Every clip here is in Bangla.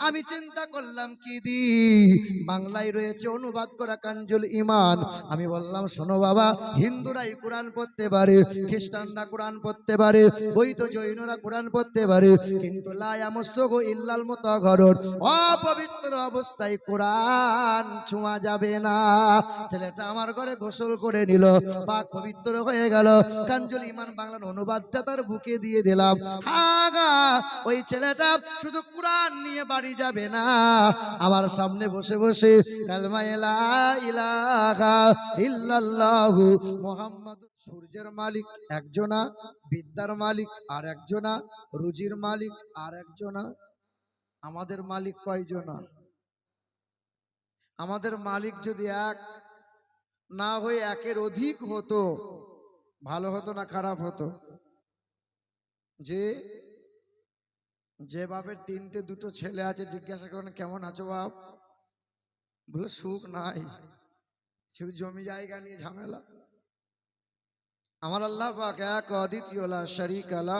আমি চিন্তা করলাম কি দি বাংলায় রয়েছে অনুবাদ করা কানজুল ইমান। আমি বললাম শোনো বাবা, হিন্দুরাই কোরআন পড়তে পারে, খ্রিস্টানরা কোরআন পড়তে পারে, বৈত জৈনরা কোরআন পড়তে পারে, কিন্তু লা ইয়ামাসসুহু ইল্লাল মুতাহহারুন, অপবিত্র অবস্থায় কোরআন ছোঁয়া যাবে না। ছেলেটা আমার ঘরে গোসল করে নিল, পাক পবিত্র হয়ে গেল। কানজুল ইমান বাংলার অনুবাদটা তার বুকে দিয়ে দিলাম। হাগা ওই ছেলেটা শুধু কোরআন নিয়ে বাড়ি যাবে না, আমার সামনে বসে বসে কালমা লা ইলাহা ইল্লাল্লাহু মুহাম্মাদুর। সূর্যের মালিক একজনা, বিদ্যার মালিক আর একজনা, রুজির মালিক আর একজনা। আমাদের মালিক কয়জনা? আমাদের মালিক যদি এক না হয়ে একের অধিক হতো, ভালো হতো না খারাপ হতো? যে যে বাপের তিনটে দুটো ছেলে আছে, জিজ্ঞাসা করেন কেমন আছো বাপ, বলে সুখ নাই, শুধু জমি জায়গা নিয়ে ঝামেলা। আমার আল্লাহ পাক এক, অদ্বিতীয়, লা শারীকা লা,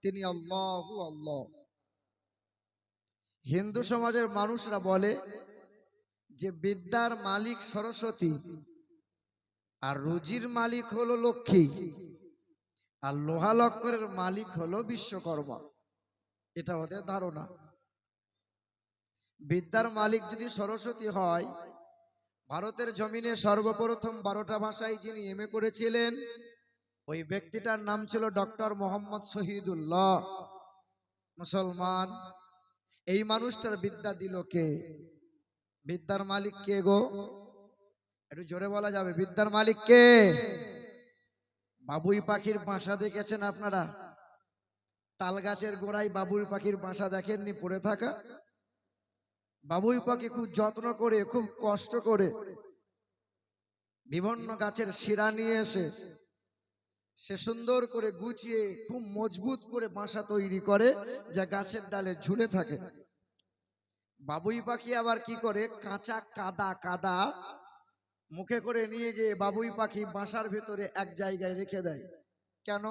তিনি আল্লাহু আল্লাহ। হিন্দু সমাজের মানুষরা বলে যে বিদ্যার মালিক সরস্বতী, আর রুজির মালিক হলো লক্ষ্মী, আর লোহা লক্করের মালিক হলো বিশ্বকর্মা। এটা ওদের ধারণা। বিদ্যার মালিক যদি সরস্বতী হয়, ভারতের জমিনে সর্বপ্রথম 12টা ভাষায় যিনি এমএ করেছিলেন, ওই ব্যক্তিটার নাম ছিল ডক্টর মোহাম্মদ শহীদুল্লাহ, মুসলমান। এই মানুষটার বিদ্যা দিল কে? বিদ্যার মালিক কে গো? একটু জোরে বলা যাবে, বিদ্যার মালিক কে? বাবুই পাখির বাসা দেখেছেন আপনারা? তাল গাছের গোড়ায় বাবুই পাখির বাসা দেখেননি পড়ে থাকা? বাবুই পাখি খুব যত্ন করে, খুব কষ্ট করে বিভিন্ন গাছের শিরা নিয়ে এসে সে সুন্দর করে গুছিয়ে খুব মজবুত করে বাসা তৈরি করে, যা গাছের ডালে ঝুলে থাকে। বাবুই পাখি আবার কি করে, কাঁচা কাদা মুখে করে নিয়ে গিয়ে বাবুই পাখি বাসার ভেতরে এক জায়গায় রেখে দেয়। কেন?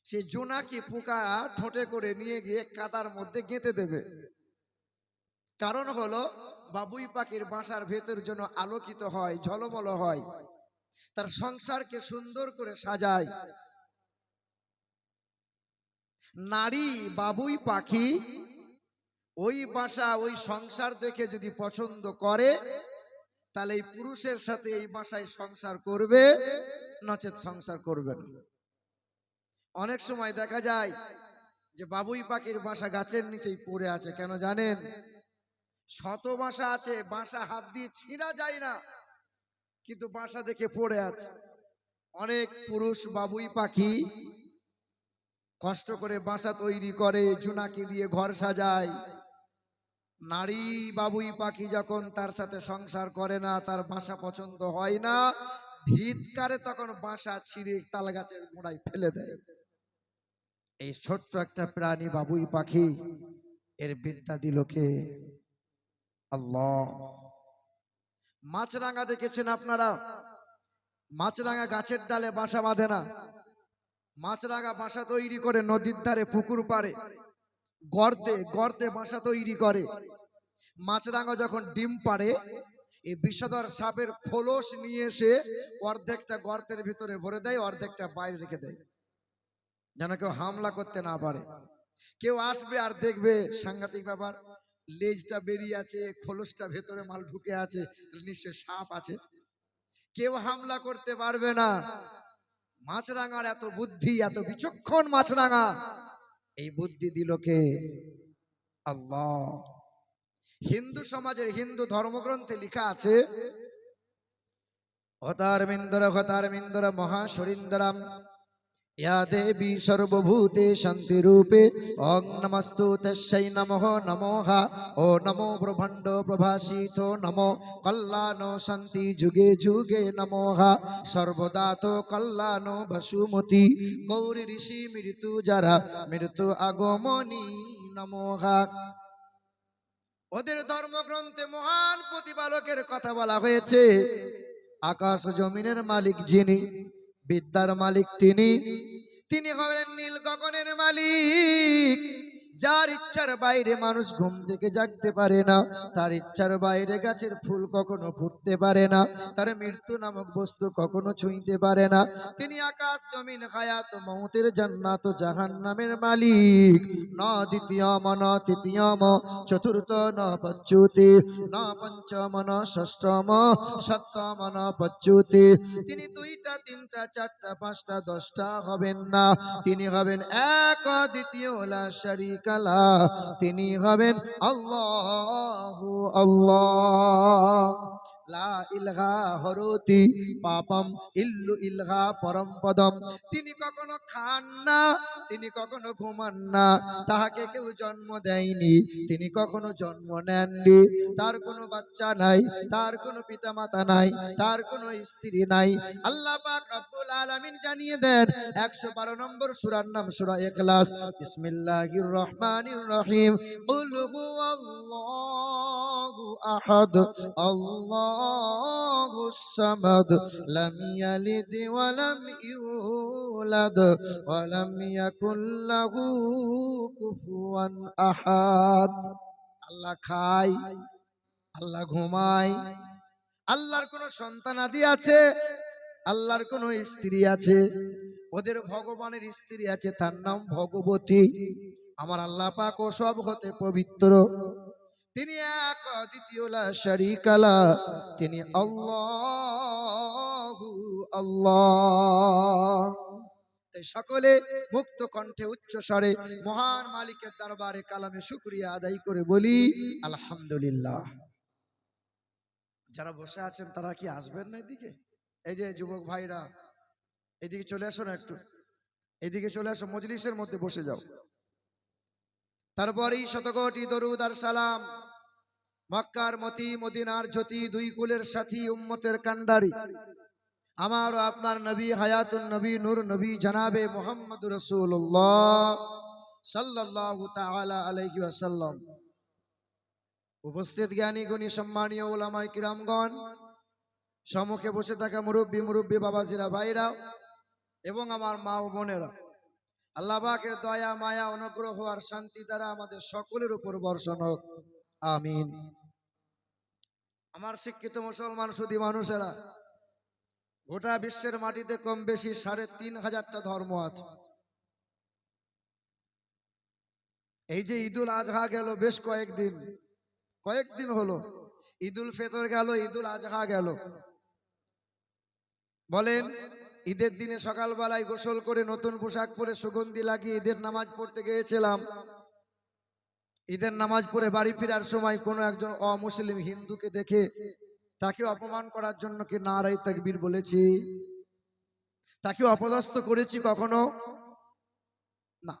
সে জোনাকি পোকা ঠোঁটে করে নিয়ে গিয়ে কাদার মধ্যে গেঁথে দেবে। কারণ হলো বাবুই পাখির বাসার ভেতর যেন আলোকিত হয়, ঝলমল হয়, তার সংসারকে সুন্দর করে সাজায়। নারী বাবুই পাখি ওই বাসা, ওই সংসার দেখে যদি পছন্দ করে, তাহলে এই পুরুষের সাথে এই বাসায় সংসার করবে, নচেত সংসার করবে না। অনেক সময় দেখা যায় যে বাবুই পাখির বাসা গাছের নিচেই পড়ে আছে। কেন জানেন? শত বাসা আছে, বাসা হাত দিয়ে ছিঁড়া যায় না, কিন্তু বাসা দেখে পড়ে আছে। অনেক পুরুষ বাবুই পাখি কষ্ট করে বাসা তৈরি করে, জোনাকি দিয়ে ঘর সাজায়। নারী বাবুই পাখি যখন তার সাথে সংসার করে না, তার বাসা পছন্দ হয় না, ধিৎকারে তখন বাসা ছিঁড়ে তাল গাছের গোড়ায় ফেলে দেয়। এই ছোট্ট একটা প্রাণী বাবুই পাখি, এর বিদ্যা দিল কে? আল্লাহ। মাছরাঙা দেখেছেন আপনারা? মাছরাঙা গাছের ডালে বাসা বাঁধে না, মাছরাঙা বাসা তৈরি করে নদীর ধারে, পুকুর পাড়ে, গর্তে গর্তে বাসা তৈরি করে। মাছরাঙা যখন ডিম পাড়ে, এই বিষধর সাপের খোলস নিয়ে এসে অর্ধেকটা গর্তের ভিতরে ভরে দেয়, অর্ধেকটা বাইরে রেখে দেয়, যেন কেউ হামলা করতে না পারে। কেউ আসবে আর দেখবে সাংঘাতিক ব্যাপার, লেজটা বেরিয়ে আছে, খোলসটা ভেতরে মাল ঢুকে আছে, নিশ্চয় সাপ আছে, কেউ হামলা করতে পারবে না। মাছরাঙার এত বুদ্ধি, এত বিচক্ষণ মাছরাঙা, এই বুদ্ধি দিল কে? আল্লাহ। হিন্দু সমাজের, হিন্দু ধর্মগ্রন্থে লেখা আছে, হতারমিন্দরা মহাশরীন্দরাম ইয়া দেবী সর্বভূতে শান্তি রূপে ওং নমস্তু তস্যৈ নমঃ নমোহা ও নমো ব্রহ্মাণ্ড প্রভাসিতো নমো কল্যাণ শান্তি যুগে যুগে নমোহা সর্বদাত কল্যাণ বসুমতি গৌরী ঋষি মৃত্যু যারা মৃত্যু আগমনী নমোহা। ওদের ধর্মগ্রন্থে মহান প্রতিপালকের কথা বলা হয়েছে। আকাশ জমিনের মালিক যিনি, বিদ্যার মালিক তিনি, তিনি হলেন নীল গগনের মালিক, যার ইচ্ছার বাইরে মানুষ ঘুম থেকে জাগতে পারে না, তার ইচ্ছার বাইরে গাছের ফুল কখনো ফুটতে পারে না, তার মৃত্যু নামক বস্তু কখনো ছুঁইতে পারে না। তিনি আকাশ জমিন হায়াত মউতের জান্নাত ও জাহান্নামের মালিক। ন দ্বিতীয়ম ন তৃতীয়ম চতুর্থ ন পঞ্চুতি ন পঞ্চম ন ষষ্ঠম সপ্তম ন পঞ্চুতি। তিনি দুইটা তিনটা চারটা পাঁচটা দশটা হবেন না, তিনি হবেন এক দ্বিতীয় লা শারীকা লা, তিনি হবেন আল্লাহু আল্লাহ। লা ইলাহা হরতি পাপম ইল্লু ইলহা পরম পদম। তিনি কখনো খান না, তিনি কখনো ঘুমান না, তাহাকে কেউ জন্ম দেয়নি, তিনি কখনো জন্ম নেননি, তার কোনো বাচ্চা নাই, তার কোনো পিতামাতা নাই, তার কোনো স্ত্রী নাই। আল্লাহ পাক রব্বুল আলামিন জানিয়ে দেন 112 নম্বর সূরার নাম সূরা ইখলাস। বিসমিল্লাহির রহমানির রহিম। কুল হুয়াল্লাহু আহাদ আল্লাহুস সামাদ লাম ইয়ালিদ ওয়া লাম ইউলাদ ওয়া লাম ইয়াকুল লাহু কুফুয়ান আহাদ। আল্লাহ খায়, আল্লাহ ঘুমায়, আল্লাহর কোন সন্তানাদি আছে, আল্লাহর কোন স্ত্রী আছে, ওদের ভগবানের স্ত্রী আছে, তার নাম ভগবতী। আমার আল্লাহ পাক ও সব হতে পবিত্র, তিনি এক দ্বিতীয় লা শারীকা লা, তিনি আল্লাহু আল্লাহ। তাই সকলে মুক্ত কণ্ঠে উচ্চ স্বরে মহান মালিকের দরবারে কালামে শুকরিয়া আদায় করে বলি আলহামদুলিল্লাহ। যারা বসে আছেন তারা কি আসবেন না এদিকে? এই যে যুবক ভাইরা, এদিকে চলে আসো না, একটু এদিকে চলে আসো, মজলিসের মধ্যে বসে যাও। তারপরেই শতকোটি দরুদ আর সালাম মক্কার মতি মদিনার জ্যোতি, দুই কুলের সাথী উম্মতের কান্ডারি আমার আপনার নবী হায়াতুন নবী নূর নবী জনাবে মুহাম্মদুর রাসূলুল্লাহ সাল্লাল্লাহু তাআলা আলাইহি ওয়াসাল্লাম। উপস্থিত জ্ঞানী গুণী সম্মানীয় উলামায়ে কিরামগণ, সম্মুখে বসে থাকা মুরব্বী বাবাজিরা ভাইরা এবং আমার মা ও বোনেরা, আল্লাহ পাকের দয়া মায়া অনুগ্রহ আর শান্তি দ্বারা আমাদের সকলের উপর বর্ষণ হোক, আমিন। আমার শিক্ষিত মুসলমান সুধী মানুষেরা, গোটা বিশ্বের মাটিতে কম বেশি ৩,৫০০টা ধর্ম আছে। এই যে ঈদুল আজহা গেল, বেশ কয়েকদিন হলো, ঈদুল ফিতর গেল, ঈদুল আজহা গেল। বলেন, ঈদের দিনে সকালবেলায় গোসল করে নতুন পোশাক পরে সুগন্ধি লাগিয়ে ঈদের নামাজ পড়তে গিয়েছিলাম। ঈদের নামাজ পড়ে বাড়ি ফেরার সময় কোনো একজন অমুসলিম হিন্দুকে দেখে তাকে অপমান করার জন্য কি নারায়ে তাকবীর বলেছি? তাকে অপদস্থ করেছি কখনো? না,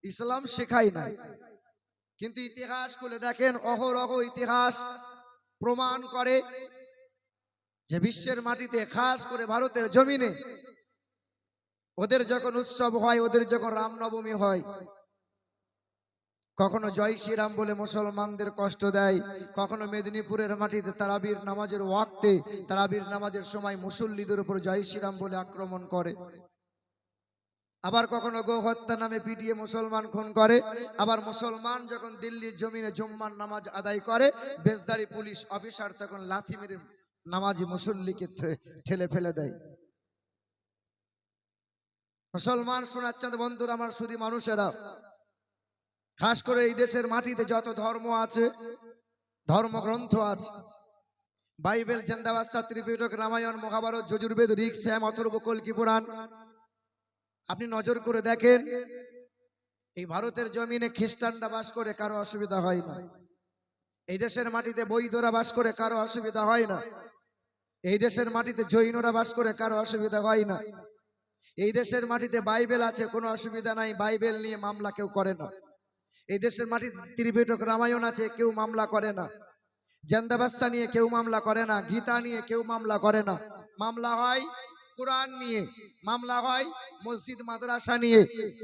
ইসলাম শেখায় নাই। কিন্তু ইতিহাস খুলে দেখেন, অহরহ ইতিহাস প্রমাণ করে যে বিশ্বের মাটিতে, খাস করে ভারতের জমিনে, ওদের যখন উৎসব হয়, ওদের যখন রামনবমী হয়, কখনো জয় শ্রীরাম বলে মুসলমানদের কষ্ট দেয়, কখনো মেদিনীপুরের মাটিতে তারাবির নামাজের ওয়াক্তে, তারাবির নামাজের সময় মুসল্লিদের উপর জয় শ্রীরাম বলে আক্রমণ করে। আবার কখনো গো হত্যা নামে পিটিয়ে মুসলমান খুন করে। আবার মুসলমান যখন দিল্লির জমিনে জুম্মার নামাজ আদায় করে, বেজদারি পুলিশ অফিসার তখন লাথি মেরে নামাজি মুসল্লিকে ঠেলে ফেলে দেয়। মুসলমান শোনাচ্ছেন বন্ধুরা, আমার সুধী মানুষেরা, খাস করে এই দেশের মাটিতে যত ধর্ম আছে, ধর্মগ্রন্থ আছে, বাইবেল, জিন্দাবাস্তা, ত্রিপিটক, রামায়ণ, মহাভারত, যজুর্বেদ, ঋক, শ্যাম, অথর্ব, কল্কি পুরাণ, আপনি নজর করে দেখেন, এই ভারতের জমিনে খ্রিস্টানরা বাস করে, কারো অসুবিধা হয় না। এই দেশের মাটিতে বৌদ্ধরা বাস করে, কারো অসুবিধা হয় না। এই দেশের মাটিতে জৈনরা বাস করে, কারো অসুবিধা হয় না। এই দেশের মাটিতে বাইবেল আছে, কোনো অসুবিধা নাই, বাইবেল নিয়ে মামলা কেউ করে না। এই দেশের মাটিতে ত্রিপিটক, রামায়ণ আছে, কেউ মামলা করে না। জিন্দাবাস্তা নিয়ে কেউ মামলা করে না, গীতা নিয়ে কেউ মামলা করে না। মামলা হয় কোরআন নিয়ে, মামলা হয় মসজিদ মাদ্রাসা নিয়ে,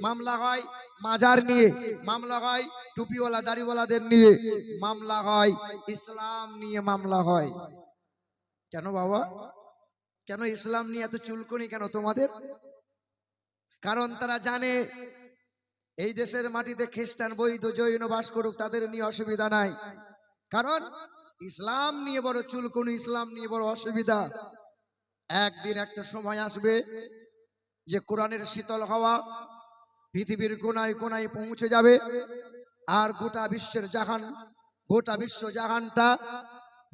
মামলা হয় মাজার নিয়ে, মামলা হয় টুপিওয়ালা দাড়িওয়ালাদের নিয়ে, মামলা হয় ইসলাম নিয়ে মামলা হয়। কেন বাবা, কেন ইসলাম নিয়ে এত চুলকুনি কেন তোমাদের? কারণ তারা জানে এই দেশের মাটিতে খ্রিস্টান বৈধ জৈন বাস করুক, তাদের নিয়ে অসুবিধা নাই। কারণ ইসলাম নিয়ে বড় চুলকুনি, ইসলাম নিয়ে বড় অসুবিধা। একদিন একটা সময় আসবে যে কোরআনের শীতল হাওয়া পৃথিবীর কোনায় কোনায় পৌঁছে যাবে, আর গোটা বিশ্বের জাহান, গোটা বিশ্ব জাহানটা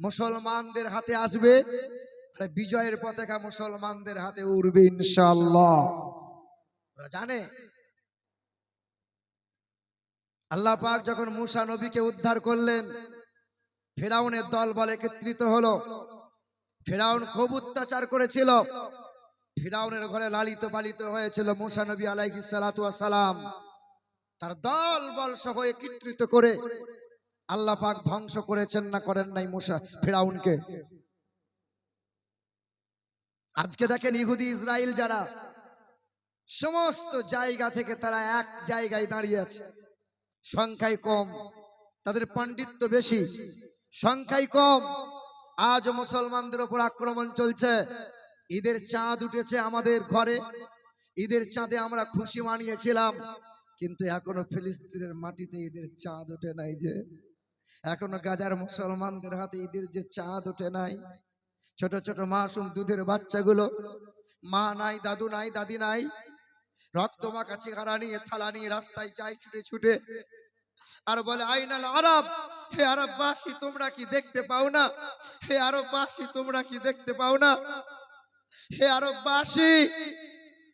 মুসলমানদের হাতে আসবে, আর বিজয়ের পতাকা মুসলমানদের হাতে উড়বে ইনশাআল্লাহ। ওরা জানে আল্লাহ পাক যখন মুসা নবীকে উদ্ধার করলেন, ফেরাউনের দল বলে একত্রিত হলো। ফেরাউন খুব অত্যাচার করেছিল, ফেরাউনের ঘরে লালিত পালিত হয়েছিল মুসা নবী আলাইহিস সালাতু ওয়াস সালাম। তার দল বল সহ একত্রিত করে আল্লাহ পাক ধ্বংস করেছেন না করেন নাই মুসা ফেরাউনকে। আজকে দেখেন ইহুদি ইসরায়েল যারা সমস্ত জায়গা থেকে তারা এক জায়গায় দাঁড়িয়ে আছে, সংখ্যায় কম, তাদের পাণ্ডিত্য বেশি, সংখ্যায় কম। আজ মুসলমানদের উপর আক্রমণ চলছে। ঈদের চাঁদ উঠেছে আমাদের ঘরে, ঈদের চাঁদে আমরা খুশি মানিয়েছিলাম, কিন্তু এখনো ফিলিস্তিনের মাটিতে ঈদের চাঁদ ওঠে নাই। যে এখনো গাজার মুসলমানদের হাতে ঈদের যে চাঁদ ওঠে নাই। ছোট ছোট মাসুম দুধের বাচ্চাগুলো, মা নাই, দাদু নাই, দাদি নাই, রক্ত মাখা চেহারা নিয়ে থালা নিয়ে রাস্তায় যায় ছুটে ছুটে, আর বলে আইনাল আরব, হে আরববাসী তোমরা কি দেখতে পাও না? হে আরববাসী তোমরা কি দেখতে পাও না? হে আরববাসী,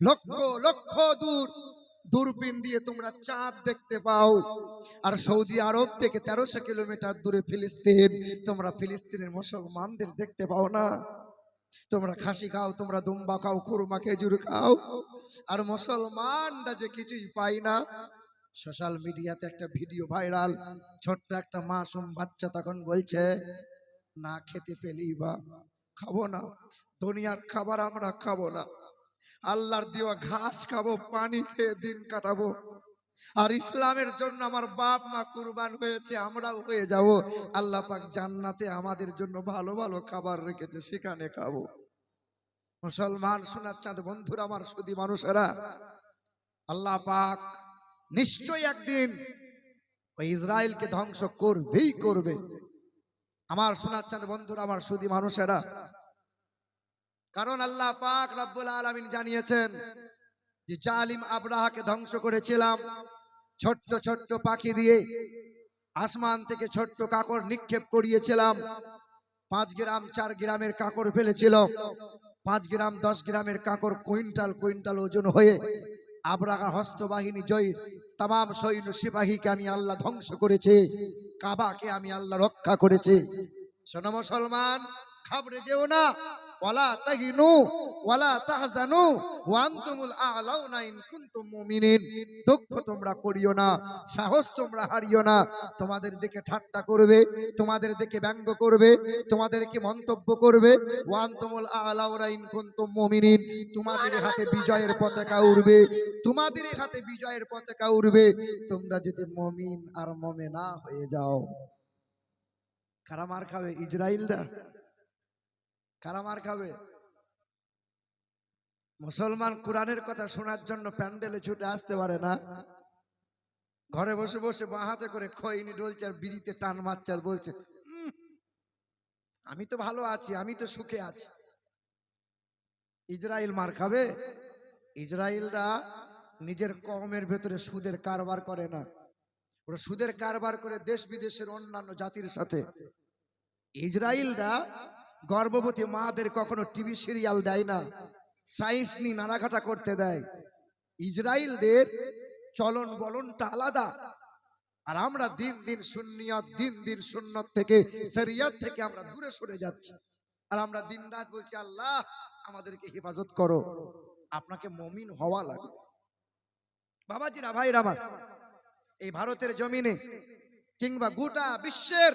লক্ষ লক্ষ দূরবীন দিয়ে তোমরা চাঁদ দেখতে পাও, আর সৌদি আরব থেকে 1300 কিলোমিটার দূরে ফিলিস্তিন, তোমরা ফিলিস্তিনের মুসলমানদের দেখতে পাও না? তোমরা খাসি খাও, তোমরা দুম্বা খাও, খুরমা খেজুর খাও, আর মুসলমানরা যে কিছুই পাই না। সোশ্যাল মিডিয়াতে একটা ভিডিও ভাইরাল, ছোট্ট একটা মাসুম বাচ্চা তখন বলছে, না খেতে পেলেই বা খাবো না, দুনিয়ার খাবার আমরা খাবো না, আল্লাহর দেওয়া ঘাস খাবো, পানি খেয়ে দিন কাটাবো, আর ইসলামের জন্য আমার বাপ মা কুরবান হয়েছে, আমরাও হয়ে যাব। আল্লাহ পাক জান্নাতে আমাদের জন্য ভালো ভালো খাবার রেখেছে, সেখানে খাবো। মুসলমান সোনার চাঁদ বন্ধুরা, আমার সুধী মানুষেরা, আল্লাহ পাক নিশ্চয়ই একদিন ওই ইসরায়েলকে ধ্বংস করবেই করবে। আমার সোনার চাঁদ বন্ধুরা, আমার সুধী মানুষেরা, কারণ আল্লাহ পাক রব্বুল আলামিন জানিয়েছেন যে জালিম আবরাহাকে ধ্বংস করেছিলাম ছোট্ট ছোট্ট পাখি দিয়ে। আসমান থেকে ছোট্ট কাকড় নিক্ষেপ করিয়েছিলাম, 5 গ্রাম 4 গ্রামের কাকড় ফেলেছিল, 5 গ্রাম 10 গ্রামের কাকড় কুইন্টাল কুইন্টাল ওজন হয়ে আবরাহা হস্তবাহিনী জয় তাম সৈন্য সিপাহীকে আমি আল্লাহ ধ্বংস করেছি, কাবাকে আমি আল্লাহ রক্ষা করেছি। শোনো মুসলমান, ঘাবড়ে যেও না, ওয়ালা তাহিনু ওয়ালা তাহজানু ওয়া আনতুমুল আ'লাউনা ইন কুনতুম মুমিনিন। দুঃখ তোমরা করিও না, সাহস তোমরা হারিও না। তোমাদের দিকে ঠাট্টা করবে, তোমাদের দিকে ব্যঙ্গ করবে, তোমাদেরকে মন্তব্য করবে, ওয়া আনতুমুল আ'লাউনা ইন কুনতুম মুমিনিন। তোমাদের হাতে বিজয়ের পতাকা উড়বে, তোমাদের হাতে বিজয়ের পতাকা উড়বে, তোমরা যদি মুমিন আর মুমিনা হয়ে যাও। কারা মার খাবে? ইসরায়েলরা। কারা মার খাবে? মুসলমান কোরআনের কথা শোনার জন্য প্যান্ডেলে ছুটে আসতে পারে না, ঘরে বসে বসে বাঁ হাতে করে খৈনি ডলছে আর বিড়িতে টান মারছে আর বলছে আমি তো ভালো আছি, আমি তো সুখে আছি। ইসরায়েল মার খাবে? ইসরায়েলরা নিজের কওমের ভেতরে সুদের কারবার করে না, ওরা সুদের কারবার করে দেশ বিদেশের অন্যান্য জাতির সাথে। ইসরায়েলরা গর্ভবতী মাদের কখনো টিভি সিরিয়াল দেয় না, সায়েন্স নিয়ে নাড়াঘাটা করতে দেয়। ইসরায়েলদের চলন বলনটা আলাদা, আর আমরা দিন দিন সুন্নিয়ত, দিন দিন সুন্নত থেকে, শরিয়ত থেকে আমরা দূরে সরে যাচ্ছি। আর আমরা দিন রাত বলছি আল্লাহ আমাদেরকে হেফাজত করো। আপনাকে মুমিন হওয়া লাগবে। বাবাজিরা, ভাইরা আমার, এই ভারতের জমিনে কিংবা গোটা বিশ্বের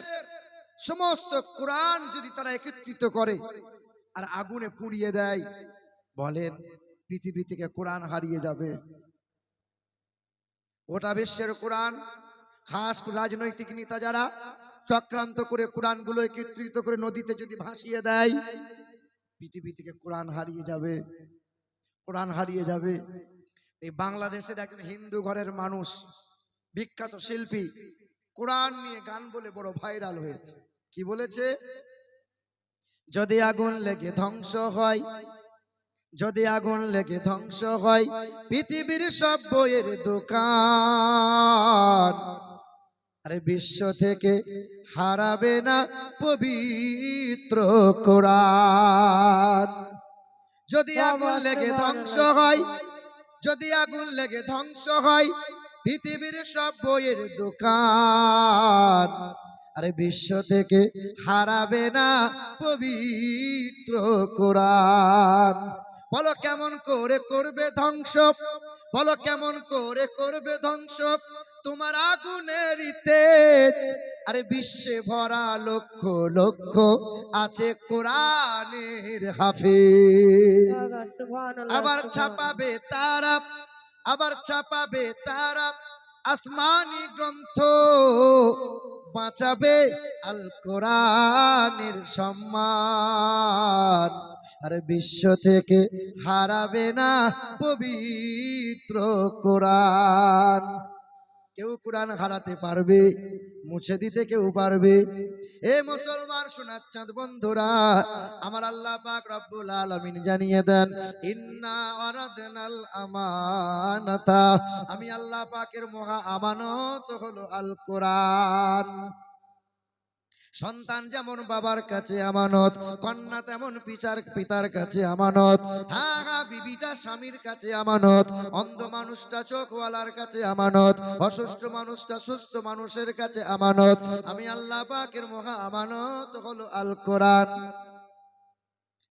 সমস্ত কোরআন যদি তারা একত্রিত করে আর আগুনে পুড়িয়ে দেয়, বলেন পৃথিবী থেকে কোরআন হারিয়ে যাবে? গোটা বিশ্বের কোরআন, খাস রাজনৈতিক নেতা যারা চক্রান্ত করে কোরআনগুলো একত্রিত করে নদীতে যদি ভাসিয়ে দেয়, পৃথিবী থেকে কোরআন হারিয়ে যাবে, কোরআন হারিয়ে যাবে। এই বাংলাদেশের একজন হিন্দু ঘরের মানুষ, বিখ্যাত শিল্পী, কোরআন নিয়ে গান বলে বড় ভাইরাল হয়েছে। কি বলেছে? যদি আগুন লেগে ধ্বংস হয়, যদি আগুন লেগে ধ্বংস হয় পৃথিবীর সব বইয়ের দোকান, আরে বিশ্ব থেকে হারাবে না পবিত্র কোরআন। যদি আগুন লেগে ধ্বংস হয়, যদি আগুন লেগে ধ্বংস হয় পৃথিবীর সব বইয়ের দোকান, আরে বিশ্ব থেকে হারাবে না পবিত্র কোরআন। বলো কেমন করে করবে ধ্বংস, বলো কেমন করে করবে ধ্বংস তোমার আগুনের তেজ, আরে বিশ্বে ভরা লক্ষ লক্ষ আছে কোরআনের হাফেজ। আবার ছাপাবে তারা, আবার ছাপাবে তারা আসমানি গ্রন্থ, বাঁচাবে আল কোরআনের সম্মান, আরে বিশ্ব থেকে হারাবে না পবিত্র কোরআন। কেউ কোরআন হারাতে পারবে? মুছে দিতে কেউ পারবে? এ মুসলমান সোনার চাঁদ বন্ধুরা, আমার আল্লাহ পাক রব্বুল আলামিন জানিয়ে দেন, ইন্না আরাদনাল আমানাতা, আমি আল্লাহ পাকের মহা আমানত হলো আল কোরআন। সন্তান যেমন বাবার কাছে আমানত, কন্যা তেমন পিতার কাছে আমানত, হ্যাঁ হ্যাঁ বিবিটা স্বামীর কাছে আমানত, অন্ধ মানুষটা চোখওয়ালার কাছে আমানত, অসুস্থ মানুষটা সুস্থ মানুষের কাছে আমানত। আমি আল্লাহ পাকের মহা আমানত হলো আল কোরআন।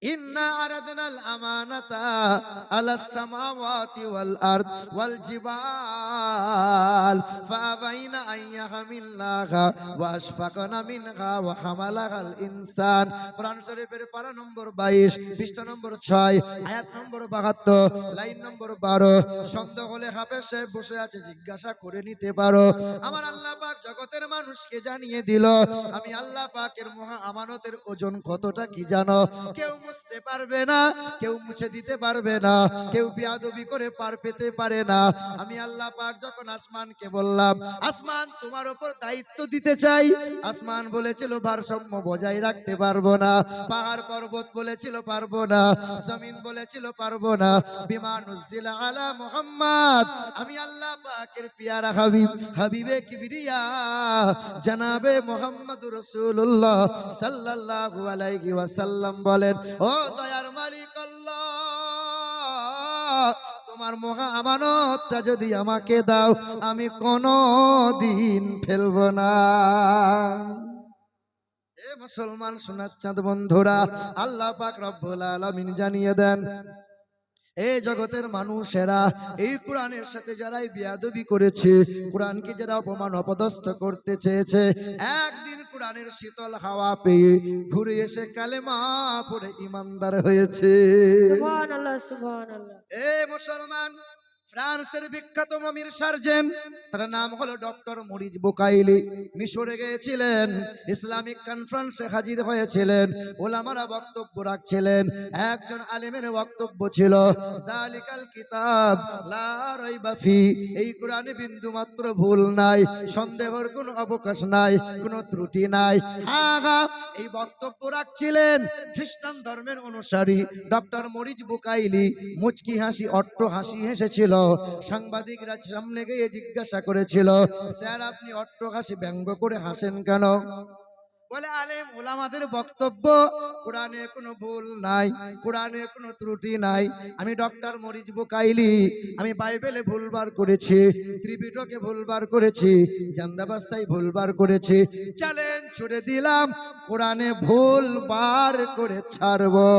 ইন্না আরাদনাল আমানাতা আলাস সামাওয়াতি ওয়াল আরদ ওয়াল জিবাল ফাআবাইনা আন ইয়াহমিলনাহা ওয়া আশফাকনা মিনহা ওয়া হামালাহাল ইনসান। কোরআন শরীফের পারা নম্বর 22, পৃষ্ঠা নম্বর 6, আয়াত নম্বর 72, লাইন নম্বর 12। সন্দেহ হলে হাফেজ সাহেব বসে আছে, জিজ্ঞাসা করে নিতে পারো। আমার আল্লাহ পাক জগতের মানুষকে জানিয়ে দিল, আমি আল্লাহ পাকের মহা আমানতের ওজন কতটা কি জানো? কেউ মুছতে পারবে না, কেউ মুছে দিতে পারবে না, কেউ বেয়াদবি করে পার পেতে পারে না। আমি আল্লাহ পাক যখন আসমানকে বললাম, আসমান তোমার উপর দায়িত্ব দিতে চাই, আসমান বলেছিল ভারসাম্য বজায় রাখতে পারবো না। পাহাড় পর্বত বলেছিল পারবো না, জমিন বলেছিল পারবো না। বিমানুজ্জিলা আলা মুহাম্মদ, আমি আল্লাহ পাকের পিয়ারা হাবিব, হাবিবে কিবরিয়া জনাবে মুহাম্মদুর রাসূলুল্লাহ সাল্লাল্লাহু আলাইহি ওয়াসাল্লাম বলেন, ও দয়ার মালিক আল্লাহ, তোমার মহা আমানতটা যদি আমাকে দাও, আমি কোনো দিন ফেলবো না। এ মুসলমান সোনার চাঁদ বন্ধুরা, আল্লাহ পাক রব্বুল আলামিন জানিয়ে দেন, এই জগতের মানুষেরা এই কোরআনের সাথে যারাই বেয়াদবি করেছে, কোরআনকে যারা অপমান অপদস্থ করতে চেয়েছে, একদিন কোরআনের শীতল হাওয়া পেয়ে ঘুরে এসে কালেমা পড়ে ইমানদার হয়েছে। সুবহানাল্লাহ সুবহানাল্লাহ। এ মুসলমান, ফ্রান্সের বিখ্যাত মমির সার্জন, তার নাম হলো ডক্টর মরিজ বুকাইলি, মিশরে গিয়েছিলেন, ইসলামিক কনফারেন্সে হাজির হয়েছিলেন, ওলামারা বক্তব্য রাখছিলেন। একজন আলেমের বক্তব্য ছিল, জালিকাল কিতাব লা রাইবা ফি, এই কোরআনে বিন্দু মাত্র ভুল নাই, সন্দেহের কোনো অবকাশ নাই, কোনো ত্রুটি নাই। হ্যাঁ হ্যাঁ, এই বক্তব্য রাখছিলেন খ্রিস্টান ধর্মের অনুসারী ডক্টর মরিজ বুকাইলি। মুচকি হাসি, অট্ট হাসি হেসেছিল। সাংবাদিকরা সামনে গিয়ে জিজ্ঞাসা করেছিল, স্যার আপনি অট্ট হাসি ব্যঙ্গ করে হাসেন কেন? বলে, আলেম ওলামাদের বক্তব্য, কোরআনে কোনো ভুল নাই, কোরআনে কোনো ত্রুটি নাই। আমি ডক্টর মরিজ বুকাইলি, আমি বাইবেলে ভুলবার করেছি, ত্রিপিটকে ভুলবার করেছি, জান্দাবাস্তায় ভুলবার করেছি, চ্যালেঞ্জ ছুড়ে দিলাম, কোরআনে ভুল বার করে ছাড়বো।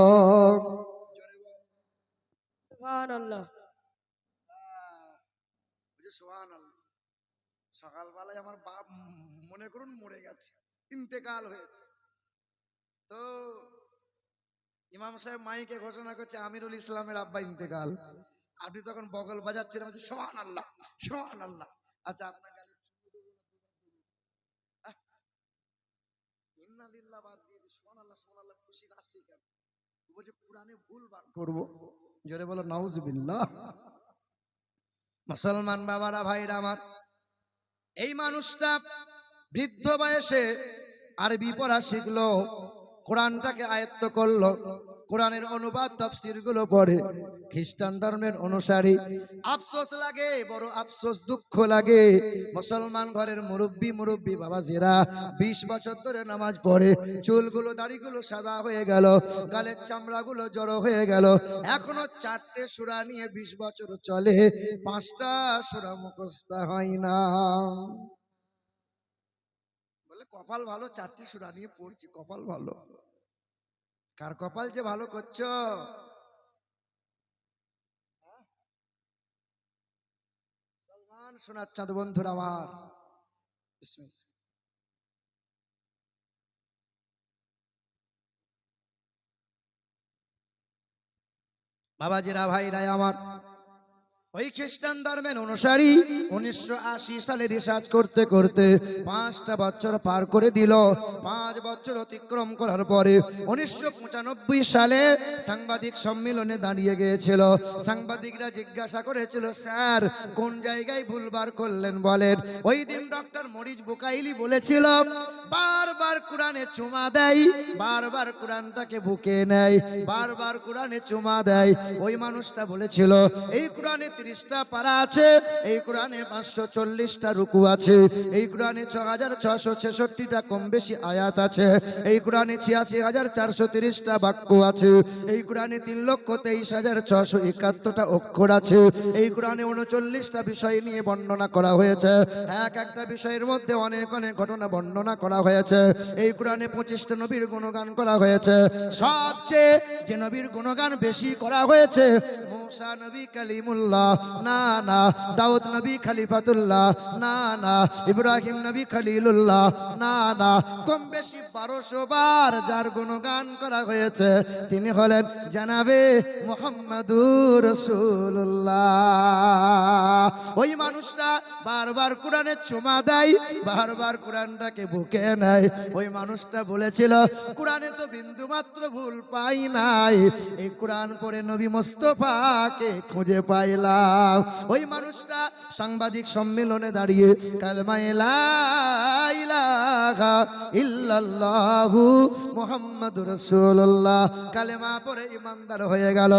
সুবহানাল্লাহ। সকালবেলায় আমার বাপ মনে করুন মরে গেছে, ইন্তেকাল হয়েছে, তো ইমাম সাহেব মাইকে ঘোষণা করছে আমিরুল ইসলামের আব্বা ইন্তেকাল। আপনি তখন বগল বাজাচ্ছেন, সুবহানাল্লাহ সুবহানাল্লাহ। আচ্ছা আপনার গালে ইন্না লিল্লাহ বাদ দিয়ে সুবহানাল্লাহ সুবহানাল্লাহ খুশি নাচছি কেন? বলছে কোরআনে ভুল বার করব। জোরে বলো নাউজুবিল্লাহ। মুসলমান বাবারা ভাইরা আমার, এই মানুষটা বৃদ্ধ বয়সে আরবি পড়া শিখলো, কোরআনটাকে আয়ত্ত করলো, কোরআনের অনুবাদ তাফসীর গুলো পড়ে, খ্রিস্টান ধর্মের অনুসারী। আফসোস লাগে, বড় আফসোস, দুঃখ লাগে, মুসলমান ঘরের মুরব্বী বাবাজিরা 20 বছর ধরে নামাজ পড়ে, চুলগুলো দাড়িগুলো সাদা হয়ে গেল, গালের চামড়াগুলো জড়ো হয়ে গেল, এখনো 4টে সূরা নিয়ে 20 বছর চলে, 5টা সূরা মুখস্থ হয় না। বলে কপাল ভালো, 4টি সূরা নিয়ে পড়ছি, কপাল ভালো। কার কপাল যে ভালো করছো? সলমান সোনার চাঁদ বন্ধুরা আমার, বিসমিল্লাহ। বাবাজিরা ভাইরা আমার, ওই খ্রিস্টান ধর্মের অনুসারী 1980 সালে রিসার্চ করতে করতে 5টা বছর পার করে দিল। 5 বছর অতিক্রম করার পরে 1995 সালে সাংবাদিক সম্মেলনে দাঁড়িয়ে গিয়েছিল। সাংবাদিকরা জিজ্ঞাসা করেছিল, স্যার কোন জায়গায় ভুলবার করলেন বলেন। ওই দিন ডক্টর মরিস বুকাইলি বলেছিল, বারবার কোরআনে চুমা দেয়, বারবার কোরআনটাকে বুকে নেয়, বারবার কোরআনে চুমা দেয়। ওই মানুষটা বলেছিল, এই কোরআনে 30টা পারা আছে, এই কোরআনে 540টা রুকু আছে, এই কোরআনে 6666টা কম বেশি আয়াত আছে, এই কোরআনে 86430টা বাক্য আছে, এই কোরআনে 3,23,671টা অক্ষর আছে, এই কোরআনে 39টা বিষয় নিয়ে বর্ণনা করা হয়েছে, এক একটা বিষয়ের মধ্যে অনেক অনেক ঘটনা বর্ণনা করা হয়েছে, এই কোরআনে 25টা নবীর গুণগান করা হয়েছে। সবচেয়ে যে নবীর গুণগান বেশি করা হয়েছে, মুসা নবী কালিমুল্লাহ, না না, দাউদ নবী খলিফাতুল্লাহ, না না, ইব্রাহিম নবী খলিলুল্লাহ, না না, কম বেশি 1200 বার যার গুণগান করা হয়েছে তিনি হলেন জানাবে মুহাম্মাদুর রাসূলুল্লাহ। ওই মানুষটা বারবার কোরআনে চুমা দেয়, বারবার কোরআনটাকে বুকে নেয়। ওই মানুষটা বলেছিল, কোরআনে তো বিন্দু মাত্র ভুল পাই নাই, এই কোরআন পড়ে নবী মুস্তাফাকে খুঁজে পাইলাম। ওই মানুষটা সাংবাদিক সম্মেলনে দাঁড়িয়ে কালেমা লা ইলাহা ইল্লাল্লাহু মুহাম্মাদুর রাসূলুল্লাহ কালেমা পড়ে ইমানদার হয়ে গেল।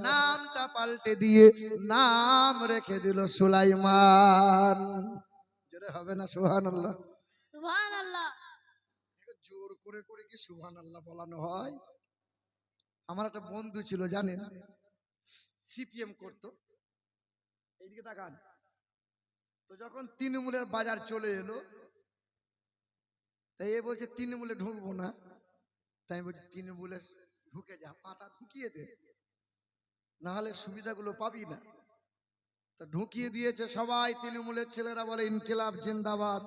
নামটা পাল্টে দিয়ে নাম রেখে দিল সুলাইমান। জোরে হবে না সুবহানাল্লাহ? সুবহানাল্লাহ। জোর করে করে কি সুবহানাল্লাহ বলানো হয়? আমার একটা বন্ধু ছিল জানেন, সিপিএম করতো। এইদিকে তাকান। তো যখন তৃণমূলের বাজার চলে এলো, তাই এ বলছে তৃণমূলে ঢুকবো না, তাই আমি বলছি তৃণমূলে ঢুকে যা, পাতা ঢুকিয়ে দে, না হলে সুবিধাগুলো পাবি না। তো ঢুকিয়ে দিয়েছে সবাই, তৃণমূলের ছেলেরা বলে ইনকিলাব জিন্দাবাদ।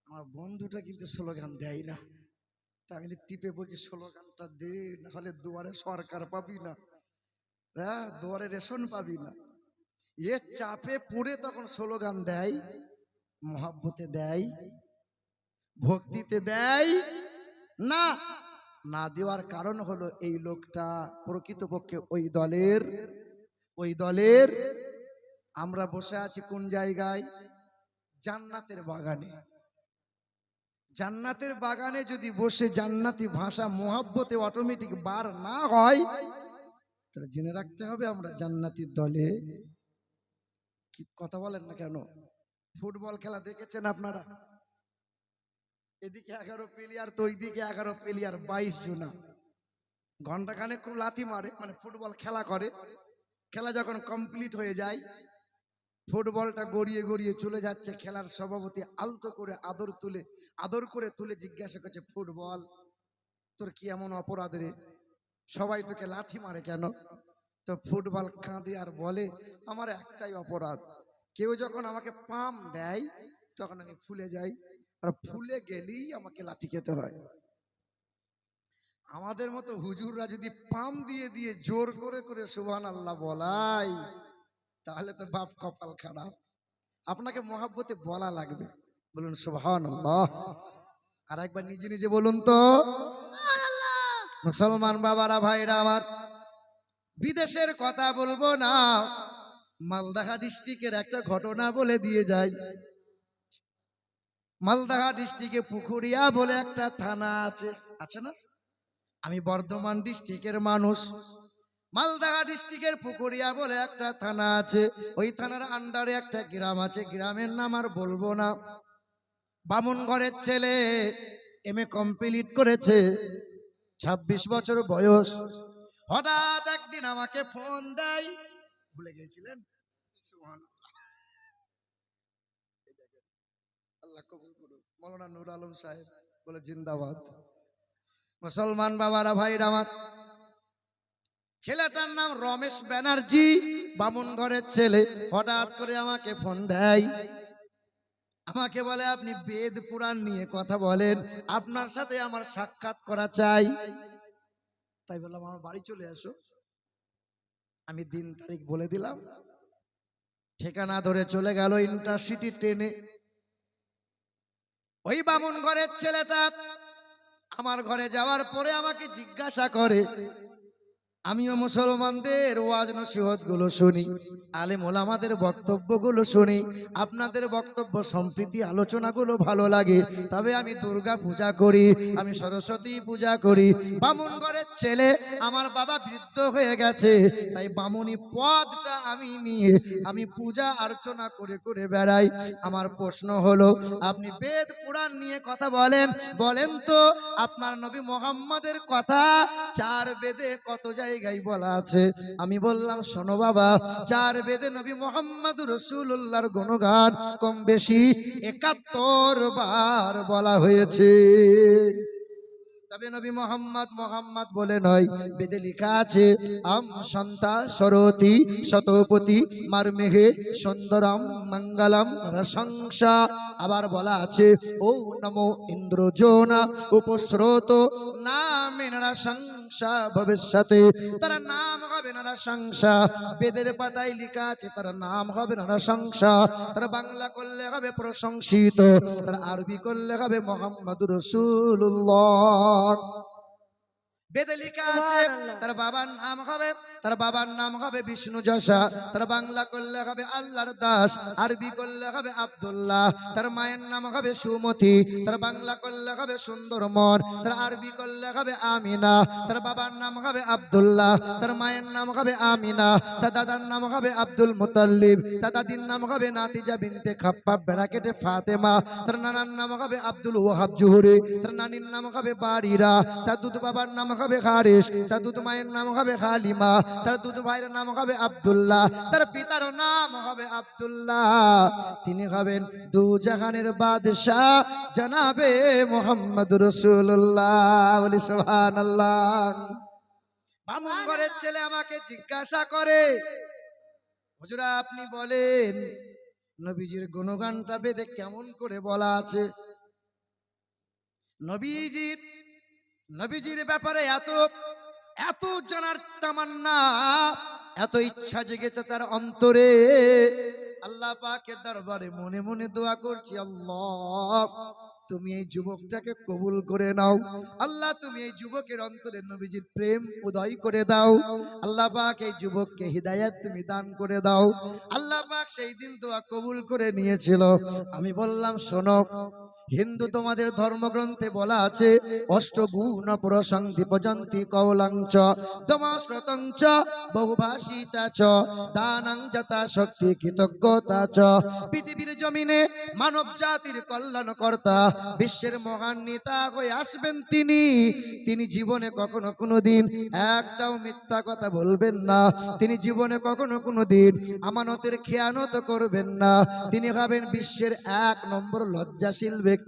আমার বন্ধুটা কিন্তু স্লোগান দেয় না, তা আমি টিপে বলছি স্লোগানটা দে, না হলে দুয়ারে সরকার পাবি না, হ্যাঁ দুয়ারে রেশন পাবি না। এ চাপে পড়ে তখন স্লোগান দেয়, মহাব্বতে দেয়, ভক্তিতে দেয় না। না দেওয়ার কারণ হলো এই লোকটা প্রকৃতপক্ষে ওই দলের। আমরা বসে আছি কোন জায়গায়? জান্নাতের বাগানে। জান্নাতের বাগানে যদি বসে জান্নাতি ভাষা মহাব্বতে অটোমেটিক বার না হয়, তাহলে জেনে রাখতে হবে আমরা জান্নাতির দলে। কি কথা বলেন না কেন? ফুটবল খেলা দেখেছেন আপনারা? এদিকে 11 প্লেয়ার, তো ওইদিকে 11 প্লেয়ার, 22 জনা ঘন্টাখানেক খুব লাথি মারে, মানে ফুটবল খেলা করে। খেলা যখন কমপ্লিট হয়ে যায়, ফুটবলটা গড়িয়ে গড়িয়ে চলে যাচ্ছে, খেলার সভাপতি আলতো করে আদর করে তুলে জিজ্ঞাসা করছে, ফুটবল তোর কি এমন অপরাধ রে, সবাই তোকে লাথি মারে কেন? তো ফুটবল কাঁদে আর বলে, আমার একটাই অপরাধ, কেউ যখন আমাকে পাম দেয় তখন আমি ফুলে যাই, আর ফুলে গেলেই আমাকে লাথি খেতে হয়। আমাদের মতো হুজুররা যদি পাম দিয়ে দিয়ে জোর করে করে সুবহানাল্লাহ বলাই, তাহলে তো বাপ কপাল খারাপ। আপনাকে মহাব্বতে বলা লাগবে, বলুন সুবহানাল্লাহ। আর একবার নিজে নিজে বলুন তো। মুসলমান বাবারা ভাইরা আমার, বিদেশের কথা বলবো না, মালদাহা ডিস্ট্রিক্টের একটা ঘটনা বলে দিয়ে যায়। মালদাহা ডিস্ট্রিক্টে পুকুরিয়া বলে একটা থানা আছে, আছে না? আমি বর্ধমান ডিস্ট্রিক্টের মানুষ। মালদাহা ডিস্ট্রিক্টের পুকুরিয়া বলে একটা থানা আছে, ওই থানার আন্ডারে একটা গ্রাম আছে, গ্রামের নাম আর বলবো না। বামুন ঘরের ছেলে, এমএ কমপ্লিট করেছে, 26 বছর বয়স। হঠাৎ একদিন আমাকে ফোন দেয়, ভুলে গেছিলেন? আল্লাহ কবুল করুন। মৌলানা নূর আলম সাহেব বলে জিন্দাবাদ। মুসলমান বাবারা, ভাইরা আমার, ছেলেটার নাম রমেশ ব্যানার্জি, বামুন ঘরের ছেলে। হঠাৎ করে আমাকে ফোন দেয়, আমাকে বলে আপনি বেদ পুরাণ নিয়ে কথা বলেন, আপনার সাথে আমার সাক্ষাৎ করা চাই। তাই বললাম আমার বাড়ি চলে আসো। আমি দিন তারিখ বলে দিলাম, ঠিকানা ধরে চলে গেল ইন্টারসিটি ট্রেনে। ওই বামুন ঘরের ছেলেটা আমার ঘরে যাওয়ার পরে আমাকে জিজ্ঞাসা করে, আমিও মুসলমানদের ওয়াজ নসিহত গুলো শুনি, আলেম ওলামাদের বক্তব্য গুলো শুনি, আপনাদের বক্তব্য সম্প্রীতি আলোচনাগুলো ভালো লাগে, তবে আমি দুর্গা পূজা করি, আমি সরস্বতী পূজা করি। বামুন ঘরের ছেলে, আমার বাবা বৃদ্ধ হয়ে গেছে, তাই বামুনি পদটা আমি নিয়ে আমি পূজা অর্চনা করে করে বেড়াই। আমার প্রশ্ন হলো, আপনি বেদ পুরাণ নিয়ে কথা বলেন, বলেন তো আপনার নবী মুহাম্মাদের কথা 4 বেদে কত জায়গায় বলা আছে? আমি বললাম, শোনো বাবা, 4 বেদে নবী মুহাম্মদ রাসূলুল্লাহর গুণগান কম বেশি 71 বার বলা হয়েছে। তবে নবী মোহাম্মদ মোহাম্মদ বলে নয়, বেদে লেখা আছে আম সন্তা সরতি শতপতি মারমেহে সুন্দরম মঙ্গলম রসংসা। আবার বলা আছে ও নমো ইন্দ্রজোনা উপস্রোত নামে নরসংসা ভবিষ্যতে। তার নাম হবে নরসংসা। বেদের পাতায় লেখা আছে তার নাম হবে নরসংসা। তার বাংলা করলে হবে প্রশংসিত, তার আরবি করলে হবে মোহাম্মদুর রাসূলুল্লাহ। বেদে লেখা আছে তার বাবার নাম হবে বিষ্ণু যশা, তার বাংলা করলে হবে আল্লাহর দাস, আরবি করলে হবে আব্দুল্লাহ। তার মায়ের নাম হবে সুমতি, তার বাংলা করলে হবে সুন্দরমন, তার আরবি করলে হবে আমিনা। তার বাবার নাম হবে আব্দুল্লাহ, তার মায়ের নাম হবে আমিনা, তার দাদার নাম হবে আব্দুল মুতাল্লিব, তার দাদির নাম হবে নাতিজা বিনতে খাপ্পাব ব্রাকেটে ফাতেমা, তার নানার নাম হবে আব্দুল ওয়াহাব জুহরি, তার নানির নাম হবে বারিরা, তার দুধ বাবার নাম হবে হারিস, তার দুধ মায়ের নাম হবে হালিমা, তার দুধ ভাইয়ের নাম হবে আব্দুল্লাহ, তার পিতার নাম হবে আব্দুল্লাহ। তিনি হবেন দু জাহানের বাদশাহ জনাবে মুহাম্মদুর রাসূলুল্লাহ। বলি সুবহানাল্লাহ। বামুন ঘরের ছেলে আমাকে জিজ্ঞাসা করে, হুজুরা আপনি বলেন নবীজির গুণগানটা বেদে কেমন করে বলা আছে? নবীজির ব্যাপারে এত এত জানার তামান্না, এত ইচ্ছা জেগেছে তার অন্তরে। আল্লাহ পাকের দরবারে মনে মনে দোয়া করছি, আল্লাহ তুমি এই যুবকটাকে কবুল করে নাও। আল্লাহ তুমি এই যুবকের অন্তরে নবীজির প্রেম উদয় করে দাও। আল্লাহ পাক এই যুবককে হিদায়াত তুমি দান করে দাও। আল্লাহ পাক সেই দিন দোয়া কবুল করে নিয়েছিল। আমি বললাম, শোনো, হিন্দু তোমাদের ধর্মগ্রন্থে বলা আছে অষ্টগুণ প্রসংধি পজন্তি কৌলঞ্চ দমশ্রতঞ্চ বহুভাষিতা চ দানং যথা শক্তি কৃতজ্ঞতা চ। পৃথিবীর জমিনে মানব জাতির কল্যাণকর্তা, বিশ্বের মহান নেতা হয়ে আসবেন তিনি জীবনে কখনো কোনোদিন একটাও মিথ্যা কথা বলবেন না। তিনি জীবনে কখনো কোনোদিন আমানতের খেয়ানত করবেন না। তিনি হবেন বিশ্বের 1 নম্বর লজ্জাশীল ব্যক্তি।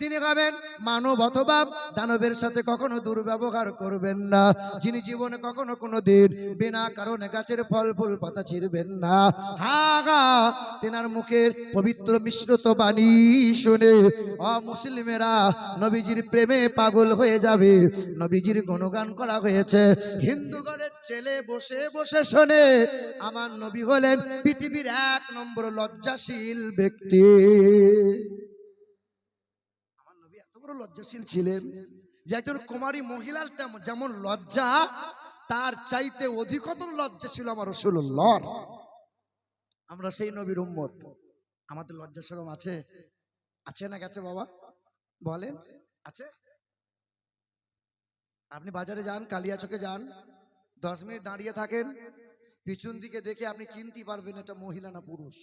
তিনি হবেন মানব অথবা দানবের সাথে কখনো দুর্ব্যবহার করবেন না। যিনি জীবনে কখনো কোনোদিন বিনা কারণে গাছের ফল ফুল পাতা ছিঁড়বেন না। তেনার মুখের পবিত্র মিশ্রিত বাণী শুনে অমুসলিমেরা নবীজির প্রেমে পাগল হয়ে যাবে। নবীজির গুণগান করা হয়েছে, হিন্দু ঘরের ছেলে বসে বসে শোনে। আমার নবী হলেন পৃথিবীর 1 নম্বর লজ্জাশীল ব্যক্তি। আমার নবী এত বড় লজ্জাশীল ছিলেন যে একজন কুমারী মহিলার যেমন লজ্জা, তার চাইতে অধিকতর লজ্জা ছিল আমার রাসূলুল্লাহর। আমরা সেই নবীর উম্মত, আমাদের লজ্জা শরম আছে? আছে না গেছে বাবা বলেন, আছে? আপনি বাজারে যান, কালিয়াচকে যান, 10 মিনিট দাঁড়িয়ে থাকেন, পিছন দিকে দেখে আপনি চিনতে পারবেন এটা মহিলা না পুরুষ,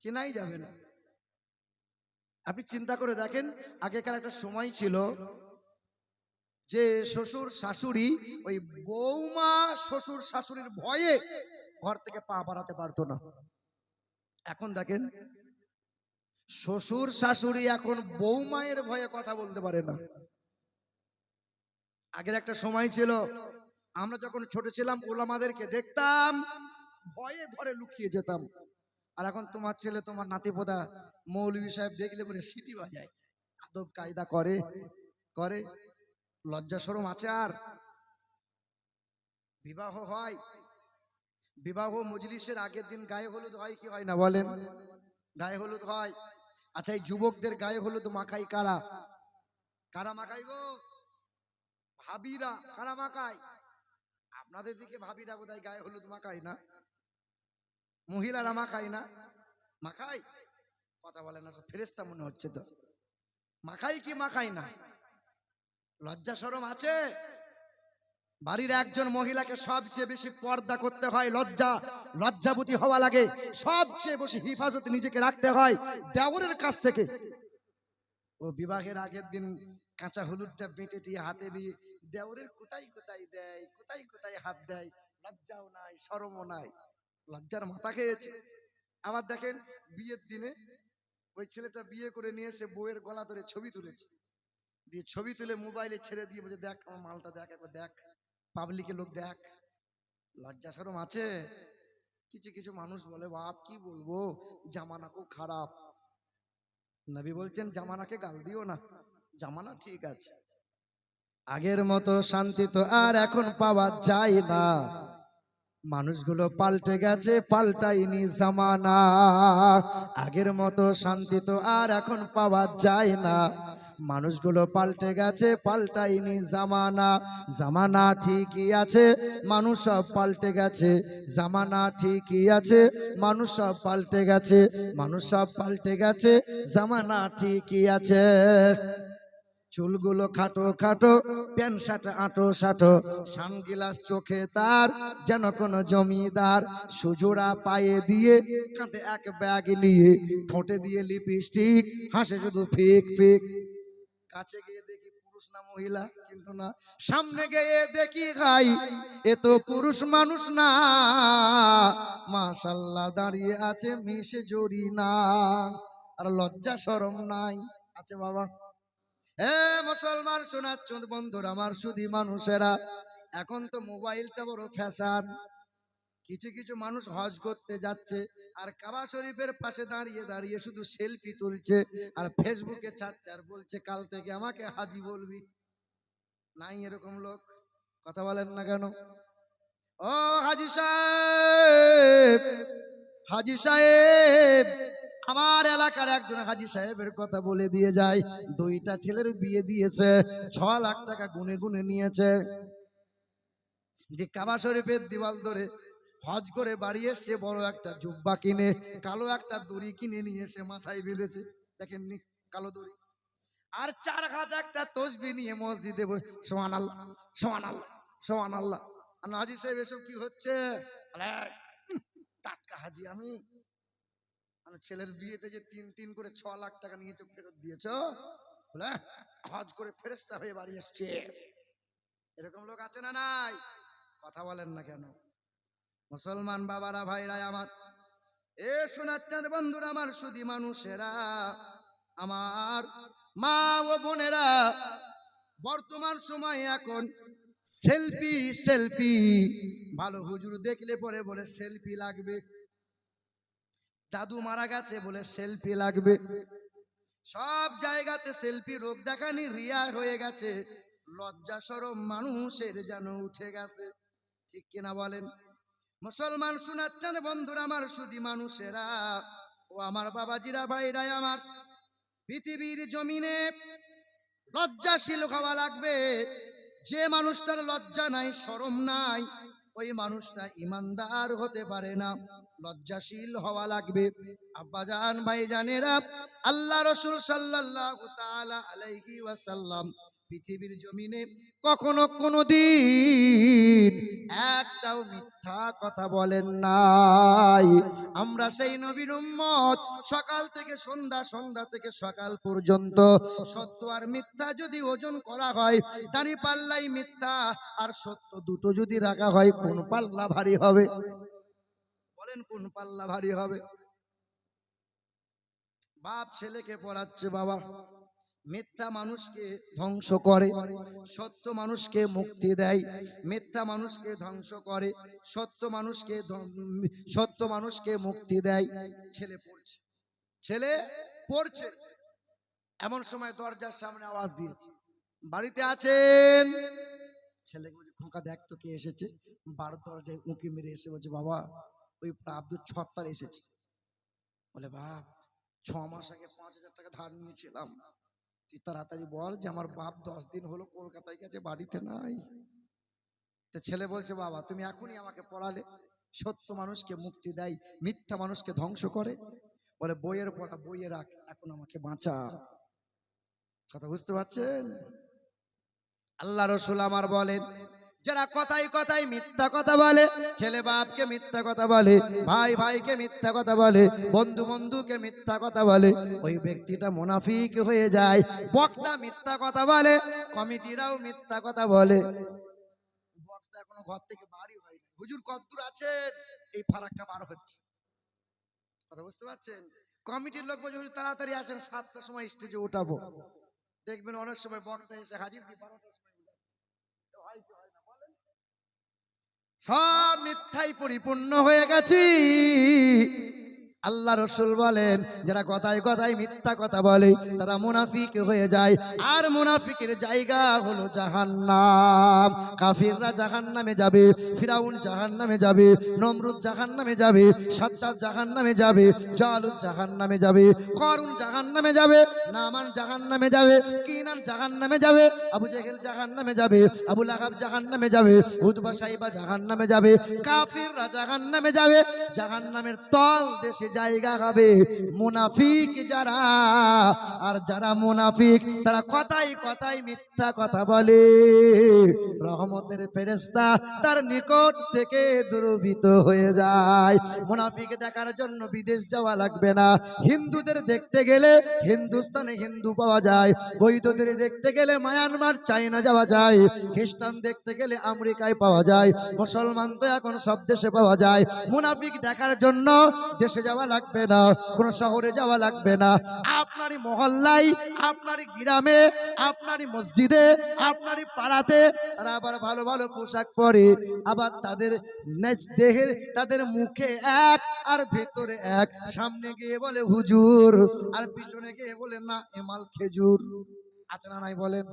চেনাই যাবে না। আপনি চিন্তা করে দেখেন, আগেকার একটা সময় ছিল যে শ্বশুর শাশুড়ি ওই বৌমা শ্বশুর শাশুড়ির ভয়ে ঘর থেকে পা বাড়াতে পারতো না। এখন দেখেন শ্বশুর শাশুড়ি এখন বৌমায়ের ভয়ে কথা বলতে পারে না। আগের একটা সময় ছিল, আমরা যখন ছোট ছিলাম ওলামাদেরকে দেখতাম, ভয়ে ঘরে লুকিয়ে যেতাম। আর এখন তোমার ছেলে তোমার নাতিপোতা মৌলভী সাহেব দেখলে পরে সিটি বাজায়, আদব কায়দা করে করে লজ্জা শরম আছে? আর বিবাহ হয়, বিবাহ মজলিসের আগের দিন গায়ে হলুদ হয় কি হয় না বলেন? গায়ে হলুদ হয়। আচ্ছা, এই যুবকদের গায়ে হলুদ মাখাই কারা? কারা মাখাই গো? ভাবিরা। কারা মাখায়? আপনাদের দিকে ভাবিরা বোধহয় গায়ে হলুদ মাখায় না, মহিলারা মাখায় না? মাখায়? কথা বলে না, সব ফেরেশতা মনে হচ্ছে তো। মাখাই কি মাখায় না? লজ্জা শরম আছে? বাড়ির একজন মহিলাকে সবচেয়ে বেশি পর্দা করতে হয়, লজ্জাবতী হওয়া লাগে, সবচেয়ে বেশি হিফাজত নিজেকে রাখতে হয় দেওরের কাছ থেকে। ও বিবাহের আগের দিন কাঁচা হলুদটা বেটে দিয়ে হাতে দিয়ে দেওরের কোথায় কোথায় দেয়, কোথায় কোথায় হাত দেয়, লজ্জাও নাই শরমও নাই, লজ্জার মাথা খেয়েছে। আবার দেখেন বিয়ের দিনে ওই ছেলেটা বিয়ে করে নিয়ে এসে বউয়ের গলা ধরে ছবি তুলেছে, দিয়ে ছবি তুলে মোবাইলে ছেড়ে দিয়ে বলছে দেখ আমার মালটা, দেখ একবার দেখ, পাবলিকে লোক দেখ। লজ্জা শরম আছে? কিছু কিছু মানুষ বলে বাপ কি বলবো, জামানা খুব খারাপ। নবী বলছেন জামানাকে গাল দিও না, জামানা ঠিক আছে। আগের মতো শান্তি তো আর এখন পাওয়া যায় না, মানুষগুলো পাল্টে গেছে, পাল্টায়নি জামানা। আগের মতো শান্তি তো আর এখন পাওয়া যায় না, মানুষগুলো পাল্টে গেছে, পাল্টায়নি জামানা। জামানা ঠিকই আছে, মানুষ সব পাল্টে গেছে, জামানা ঠিকই আছে, মানুষ সব পাল্টে গেছে, মানুষ সব পাল্টে গেছে, জামানা ঠিকই আছে। চুলগুলো খাটো খাটো, প্যান্ট শার্ট আঁটো সাঁটো, সানগ্লাস চোখে তার যেন কোন জমিদার, সুজোড়া পায়ে দিয়ে কাঁধে এক ব্যাগ নিয়ে, ঠোঁটে দিয়ে লিপস্টিক, হাসে শুধু ফিক ফিক। কাছে গিয়ে দেখি পুরুষ না মহিলা, কিন্তু না, সামনে গিয়ে দেখি ভাই এ তো পুরুষ মানুষ না, মাশাআল্লাহ দাঁড়িয়ে আছে মিশে জড়ি না। আর লজ্জা শরম নাই? আছে বাবা। এ মুসলমান শোনাচ্ছ বন্ধুরা আমার, শুধু মানুষেরা, এখন তো মোবাইলটা বড় ফ্যাশন। কিছু কিছু মানুষ হজ করতে যাচ্ছে আর কাবা শরীফের পাশে দাঁড়িয়ে দাঁড়িয়ে শুধু সেলফি তুলছে আর ফেসবুকে ছাড়ছে আর বলছে কাল থেকে আমাকে হাজি বলবি। নাই এরকম লোক? কথা বলেন না কেন? ও হাজি সাহেব, হাজি সাহেব, আমার এলাকার একজন হাজি সাহেবের কথা বলে দিয়ে যায়, 2টা ছেলের বিয়ে দিয়েছে, 6 লাখ টাকা গুনে গুনে নিয়েছে। যে কাবা শরীফের দিওয়াল ধরে হজ করে বাড়ি এসে বড় একটা জুব্বা কিনে, কালো একটা দড়ি কিনে নিয়ে এসে মাথায় বেঁধেছে, দেখেননি কালো দড়ি, আর 4 হাত একটা তসবিহ নিয়ে মসজিদে সুবহানাল্লাহ সুবহানাল্লাহ সুবহানাল্লাহ। আর হাজি সাহেব এসব কি হচ্ছে? টাটকা হাজি আমি, ছেলের বিয়েতে যে 3 করে 6 লাখ টাকা নিয়েছো ফেরত দিয়েছো, বলে হজ করে ফেরেশতা হয়ে বাড়ি এসছে। এরকম লোক আছে না নাই? কথা বলেন না কেন? মুসলমান বাবারা ভাইরা আমার, এ শোনাচ্ছেন বন্ধুরা আমার, শুধু মানুষেরা আমার, মা ও বোনেরা, বর্তমান সময়ে এখন সেলফি সেলফি, ভালো হুজুর দেখলে পরে বলে সেলফি লাগবে, দাদু মারা গেছে বলে সেলফি লাগবে, সব জায়গাতে সেলফি, রোগ দেখানি রিয়া হয়ে গেছে, লজ্জা শরম মানুষের যেন উঠে গেছে। ঠিক কিনা বলেন? মুসলমান শোনাচ্ছেন বন্ধুরা আমার, শুধু মানুষেরা ও আমার বাবাজিরা ভাইরা আমার, পৃথিবীর জমিনে লজ্জাশীল হওয়া লাগবে, যে মানুষটার লজ্জা নাই, শরম নাই, ওই মানুষটা ইমানদার হতে পারে না। লজ্জাশীল হওয়া লাগবে। আব্বাজান ভাইজানেরা, আল্লাহ রাসূল সাল্লাল্লাহু তাআলা আলাইহি ওয়াসাল্লাম পৃথিবীর জমিনে কখনো কোনোদিন একটাও মিথ্যা কথা বলেন নাই। আমরা সেই নবীর উম্মত, সকাল থেকে সন্ধ্যা, সন্ধ্যা থেকে সকাল পর্যন্ত সত্য আর মিথ্যা যদি ওজন করা হয়, দাঁড়ি পাল্লাই মিথ্যা আর সত্য দুটো যদি রাখা হয়, কোন পাল্লা ভারী হবে? বলেন কোন পাল্লা ভারী হবে? বাপ ছেলেকে পড়াচ্ছে, বাবা মিথ্যা মানুষকে ধ্বংস করে, সত্য মানুষকে মুক্তি দেয়। মিথ্যা মানুষকে ধ্বংস করে, সত্য মানুষকে মুক্তি দেয়। ছেলে পড়ছে, ছেলে পড়ছে, এমন সময় দরজার সামনে আওয়াজ দিয়েছে, বাড়িতে আছেন? ছেলে বলছে, খোকা দেখ তো কে এসেছে। বার দরজায় উঁকি মেরে এসে বলছে, বাবা ওই আব্দুল ছত্তার এসেছে। বলে, বাপ 6 মাস আগে 5,000 টাকা ধার নিয়েছিলাম, তুই তাড়াতাড়ি বল যে আমার বাপ 10 দিন হলো কলকাতায় গেছে, বাড়িতে নাই। তো ছেলে বলছে, বাবা তুমি এখনই আমাকে পড়ালে সত্য মানুষকে মুক্তি দেয়, মিথ্যা মানুষকে ধ্বংস করে। বলে, বইয়ের পড়া বইয়ে রাখ, এখন আমাকে বাঁচা। কথা বুঝতে পারছেন? আল্লাহ রাসূল আমার বলেন, যারা কথায় কথায় মিথ্যা কথা বলে, ছেলে বাপকে মিথ্যা কথা বলে, ভাই ভাইকে মিথ্যা কথা বলে, বন্ধু বন্ধুকে মিথ্যা কথা বলে, ওই ব্যক্তিটা মুনাফিক হয়ে যায়। বক্তা মিথ্যা কথা বলে, কমিটিরাও মিথ্যা কথা বলে। বক্তা এখনো ঘর থেকে বাড়ি হয়নি, হুজুর কতদূর আছেন, এই ফারাক্কা পার হচ্ছে। কথা বুঝতে পারছেন? কমিটির লোক বলছে, হুজুর তাড়াতাড়ি আসেন, 7টার সময় স্টেজে উঠাবো। দেখবেন অনেক সময় বক্তা এসে হাজির, 12টার সময় সব মিথ্যাই পরিপূর্ণ হয়ে গেছি। আল্লাহ রাসূল বলেন, যারা কথায় কথায় মিথ্যা কথা বলে তারা মুনাফিক হয়ে যায়, আর মুনাফিকের জায়গা হলো জাহান্নাম। কাফিররা জাহান্নামে যাবে, ফিরাউন জাহান্নামে যাবে, নমরুদ জাহান্নামে যাবে, সাদ্দাত জাহান্নামে যাবে, জালুত জাহান্নামে যাবে, করুন জাহান্নামে যাবে, নামান জাহান্নামে যাবে, কিনান জাহান্নামে যাবে, আবু জেহেল জাহান্নামে যাবে, আবু লাহাব জাহান্নামে যাবে, উতবা সাইবা জাহান্নামে যাবে, কাফিররা জাহান্নামে যাবে। জাহান্নামের তল দেশে জায়গা হবে মুনাফিক যারা। আর যারা মুনাফিক তারা কথায় কথায় মিথ্যা কথা বলে, রহমতের ফেরেশতা তার নিকট থেকে দূরভীত হয়ে যায়। মুনাফিক দেখার জন্য বিদেশ যাওয়া লাগবে না। হিন্দুদের দেখতে গেলে হিন্দুস্তানে হিন্দু পাওয়া যায়, বৌদ্ধদের দেখতে গেলে মায়ানমার চায়না যাওয়া যায়, খ্রিস্টান দেখতে গেলে আমেরিকায় পাওয়া যায়, মুসলমান তো এখন সব দেশে পাওয়া যায়। মুনাফিক দেখার জন্য দেশে যাওয়া লাগবে না, কোন শহরে যাওয়া লাগবে না। আপনারই মহল্লায়, আপনারই গ্রামে, আপনারই মসজিদে, আপনারই পাড়াতে তারা আবার ভালো ভালো পোশাক পরে, আবার তাদের দেহের, তাদের মুখে এক আর ভেতরে এক। সামনে গিয়ে বলে হুজুর, আর পিছনে গিয়ে বলে না এমাল খেজুর। আছে না নাই বলেন?